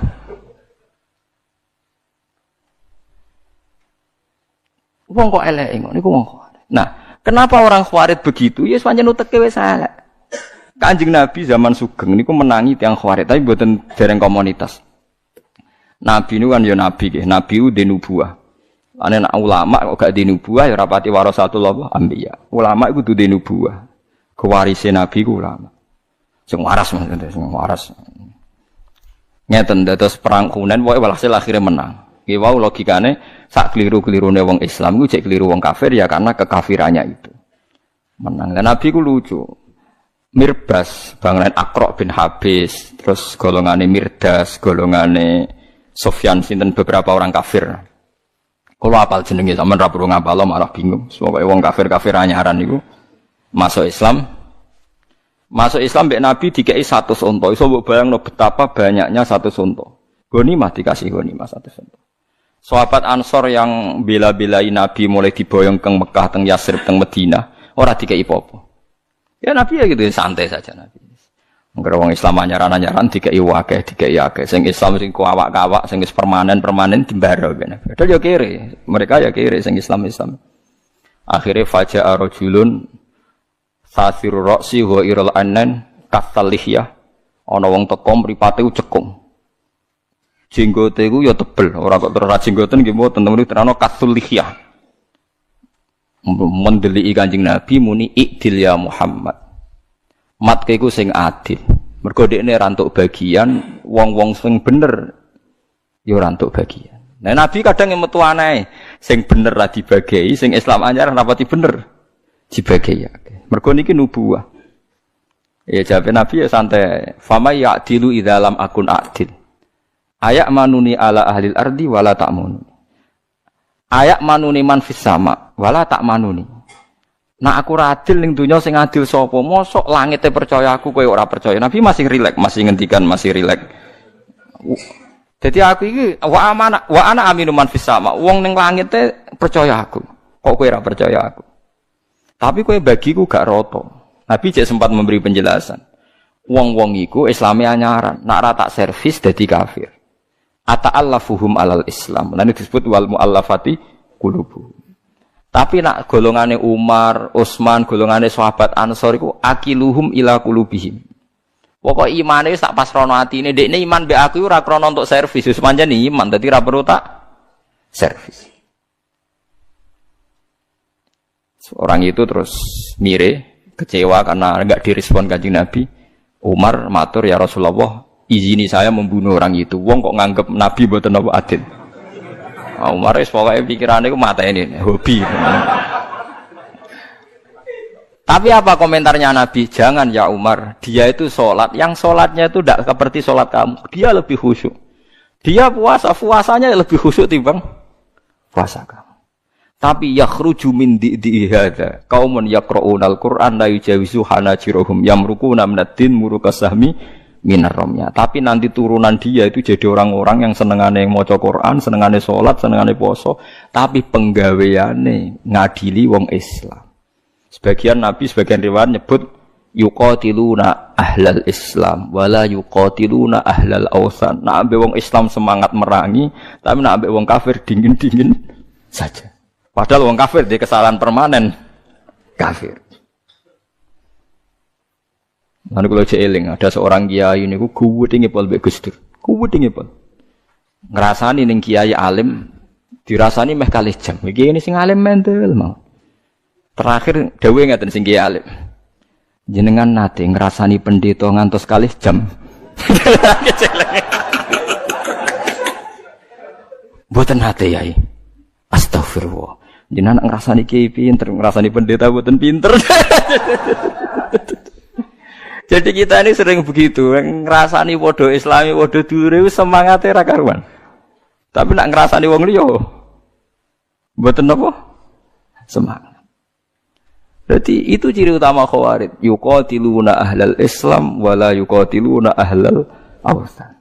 Wong kok eleke ngono iku wong Khawarij. Nah, kenapa orang Khawarij begitu? Ya pancen uteke wis elek. Kanjeng Nabi zaman Sugeng niku menangi tiyang Khawarij, tapi mboten dereng komunitas. Nabi niku kan ya nabi nggih, nabi udah nubuwah. Ane nak ulama kok gak di nubuwah ya rapati warasatul anbiya. Ulama iku duwe nubuwah. Kewarise nabi ku ulama. Sing waras maksudnya, sing waras. Ngeten dados perang Hunain pokoke walhasil akhire menang. Ki wau logikane sak kliru-klirune wong Islam iku cek kliru wong kafir ya karena kekafirannya itu. Menang. Dan nabi ku lucu. Mirbas bangunan Aqra bin Habis, terus golongane Mirdas, golongane Sufyan sinten beberapa orang kafir. Kalau apal jenenge sampean ra perlu ngapal malah bingung. Pokoke wong kafir-kafir anyaran niku masuk Islam. Masuk Islam mbek Nabi dikei 100 unta. Iso mbok bayangno betapa banyaknya 100 unta. Ghanimah dikasih ghanimah 100 unta. Sahabat Ansor yang bela-belai Nabi mulai diboyong ke Mekah, teng Yasrib, teng Madinah, ora dikei apa-apa. Ya Nabi ya gitu santai saja Nabi. Engger wong Islam anyaran-anyaran dikei akeh, dikei akeh. Sing Islam sing kuawak-kawak, sing wis permanen dimbaro kene. Padahal ya kere, mereka ya kere sing Islam. Akhire faja'a rajulun sasiru ra'si wa iral anan kasalihya. Ana wong teko mripate cekung. Jenggote iku ya tebel, ora kok terus jenggoten nggih mboten temen terano kasulihya. Mendeliki Kanjeng Nabi muni ikdil ya Muhammad. Mat iku sing adil. Mergo dekne rantuk bagian, wong-wong sing bener ya rantuk bagian. Nah Nabi kadang yang metu aneh, sing bener ra dibagi, sing Islam anyar rapati bener dibagi. Mergo niki nubuwah. Ya jawab Nabi ya santai. Fama ya'dilu idza lam akun adil. Ayak manuni ala ahlil ardi wala ta'mun. Ayak manuni man fis sama wala ta'manuni. Nah aku ora adil ning donya sing adil sapa? Mosok langite percaya aku kowe ora percaya. Nabi masih rileks, masih ngendikan masih rileks. Jadi aku iki wa ana aminu man fis sama. Wong ning langit percaya aku. Kok kowe ora percaya aku? Tapi kowe bagiku gak roto. Nabi cek sempat memberi penjelasan. wong-wong iku Islame anyaran, nak ra tak servis dadi kafir. Ata'allafuhum alal Islam. Lan disebut wal muallafati qulubuhum. Tapi nak golongane Umar, Utsman, golongane sahabat Ansor iku akiluhum ila qulubihim. Pokok imane wis tak pasrono atine, ndekne iman mbek aku ora krana untuk servis, wis pancen iman dadi ra perlu tak servis. Orang itu terus mire, kecewa karena enggak direspon Kanjeng Nabi. Umar matur, ya Rasulullah, izini saya membunuh orang itu. Wong kok nganggep Nabi mboten apa adil. Umar wis pokoke pikirane ku mateni, hobi. Tapi apa komentarnya Nabi? Jangan ya Umar, dia itu sholat, yang sholatnya itu tidak seperti sholat kamu. Dia lebih khusyuk. Dia puasanya lebih khusyuk timbang puasa kamu. Tapi yakhruju min di'i hadza qaumun yaqra'unal Qur'an la yujawizu hanajirahum yamruquna minad-din murukasahmi minar ramya. Tapi nanti turunan dia itu jadi orang-orang yang senengane maca Quran, senengane salat, senengane poso, tapi penggaweane ngadili wong Islam. Sebagian Nabi, sebagian riwayat nyebut yuqatiluna ahlal Islam wala yuqatiluna ahlal awsan. Nak ambek wong Islam semangat merangi, tapi nak ambek wong kafir dingin-dingin saja. Padahal wong kafir dia kesalahan permanen kafir. Lalu kalau jeeling ada seorang kiai ini ku guwedhe ngepol mbek Gus Dur. Guwedhe ngepol. Ngrasani ning kiai alim dirasani meh kalih jam. Iki ini sing alim mentel mau. Terakhir dawuhe ngaten sing kiai alim. Jenengan nate ngrasani pendeta ngantos kalih jam. Mboten nate yai. Astagfirullah. Jenengan ngrasani kiai pinter, ngrasani pendeta mboten pinter. Jadi kita ini sering begitu, ngrasani padha Islami, padha dulure wis semangate ra karuan. Tapi nak ngrasani wong liya mboten napa? Semangat. Berarti itu ciri utama Khawarij, yuqatiluna ahlal Islam wala yuqatiluna ahlal awsan.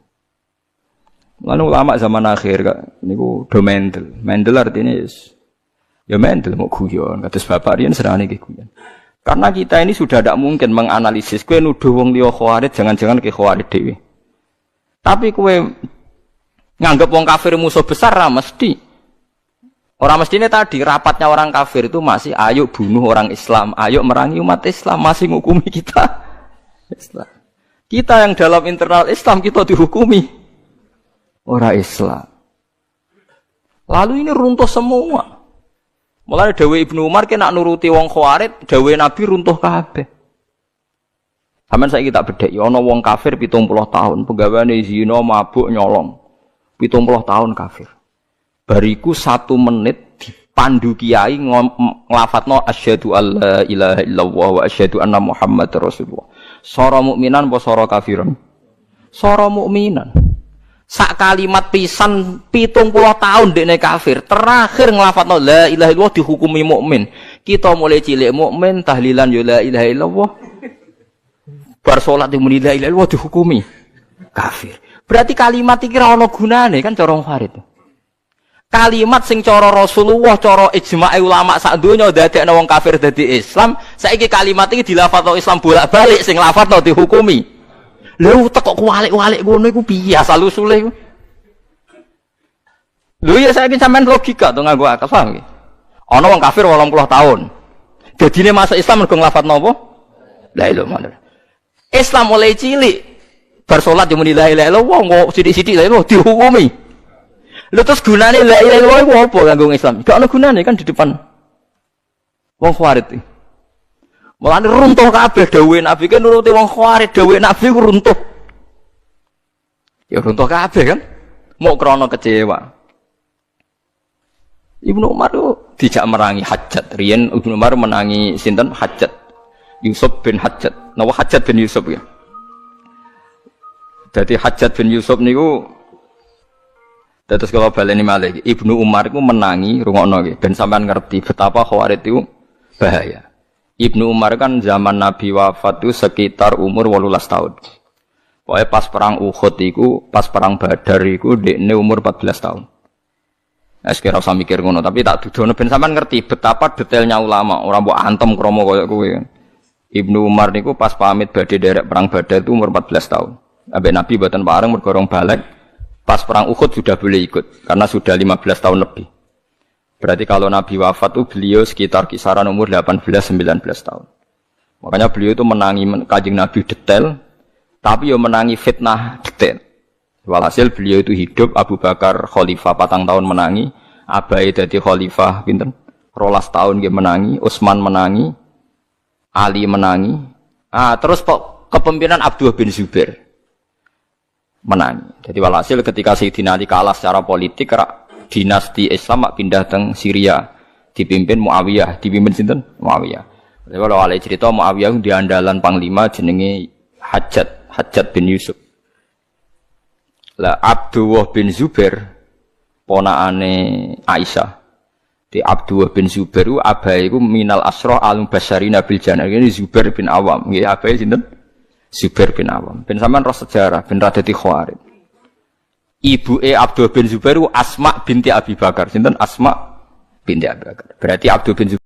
Lan ulama zaman akhir kak niku do mendel. Mendel artinya ya mendel mau guyon, kados bapak riyen serane nggih guyon. Karena kita ini sudah tidak mungkin menganalisis kowe nuduh wong liya Khawarij jangan-jangan ke Khawarij dhewe. Tapi kowe nganggep wong kafir musuh besar ra mesti. Orang mestinya tadi rapatnya orang kafir itu masih ayo bunuh orang Islam, ayo merangi umat Islam, masih ngukumi kita Islam. Kita yang dalam internal Islam kita dihukumi orang Islam. Lalu ini runtuh semua. Mulai dawuh Ibnu Umar kena nuruti wong Khawarij, dawuh Nabi runtuh kabeh. Sampeyan saiki tak bedheki ana wong kafir 70 tahun, penggaweane zina, mabuk, nyolong. 70 tahun kafir. Bariku 1 menit dipandu kiai nglafatno asyhadu alla ilaha illallah wa asyhadu anna muhammadar rasulullah. Sora mukminan apa sora kafiran? Sora mukminan. Sak kalimat pisan 70 tahun dekne kafir. Terakhir nglafatno la ilaha illallah dihukumi mukmin. Kita mulai cilik mukmin tahlilan ya la ilaha illallah. Bar salat muni la ilaha illallah dihukumi kafir. Berarti kalimat iki ora ana gunane kan cara Khawarij. Kalimat sing cara Rasulullah, cara ijma' ulama sak donya dadekno wong kafir dadi Islam, saiki kalimat iki dilafadzno Islam bolak-balik sing lafadzno dihukumi. Lha teko kuwalik-walik ngono iku piye asal usule iku? Lho ya saiki sampean logika to nganggo akal paham iki. Ana wong kafir 80 tahun. Dadine masuk Islam mergo nglafadzno apa? La ilaha illallah. Islam mulai cilik bar salat yo muni la ilaha illallah, kok sithik-sithik la ilaha dihukumi. Lha terus gunane la ilaha illallah iku apa kanggo Islam? Gak ana gunane kan di depan wong Khawarij. Mulane runtuh kabeh dawuhe Nabi kan nuruti wong Khawarij, dawuhe Nabi ku runtuh. Ya runtuh kabeh kan? Mau krana kecewa. Ibnu Umar itu dijak merangi Hajjat. Riyen Ibnu Umar menangi sinten? Hajjat. Yusuf bin Hajjat. Napa Hajjat bin Yusuf ya? Dadi Hajjat bin Yusuf niku terus kalau baleni malih Ibnu Umar itu menangi rungokno nggih ben sampean ngerti betapa Khawarij itu bahaya. Ibnu Umar kan zaman Nabi wafat itu sekitar umur 18 tahun. Pokoknya pas perang Uhud itu, pas perang Badar itu dekne umur 14 tahun. Kira usah mikir ngono, tapi tak dudono ben sampean ngerti betapa detailnya ulama, orang mbok antem kromo koyo kowe. Ibnu Umar niku pas pamit badhe derek perang Badar itu umur 14 tahun. Ambek Nabi mboten pareng mergo rong balik. Pas perang Uhud sudah boleh ikut karena sudah 15 tahun lebih. Berarti kalau Nabi wafat itu beliau sekitar kisaran umur 18-19 tahun. Makanya beliau itu menangi Kanjeng Nabi detail, tapi yo menangi fitnah detail. Walhasil beliau itu hidup, Abu Bakar khalifah 4 tahun menangi, Abai dadi khalifah pinten 12 tahun nggih menangi, Utsman menangi, Ali menangi. Terus kepemimpinan Abdullah bin Zubair menangi. Jadi walhasil ketika Sayyidina Ali kalah secara politik, dinasti Islam pindah teng Syria, dipimpin Muawiyah, dipimpin sinten? Muawiyah. Jadi kalau alai cerita Muawiyah di andalan panglima jenenge Hajjat bin Yusuf. Lah Abdullah bin Zubair ponakane Aisyah. Di Abdullah bin Zubair ku abahe iku minal asra al-mubasysyirina bil jannah. Ini Zubair bin Awam. Nggih abahe sinten? Zubair bin Awam. Ben sampean roh sejarah ben ra dadi khawarij. Ibuke Abdullah bin Zubair Asma binti Abi Bakar. Sinten? Asma binti Abi Bakar. Berarti Abdullah bin Zubair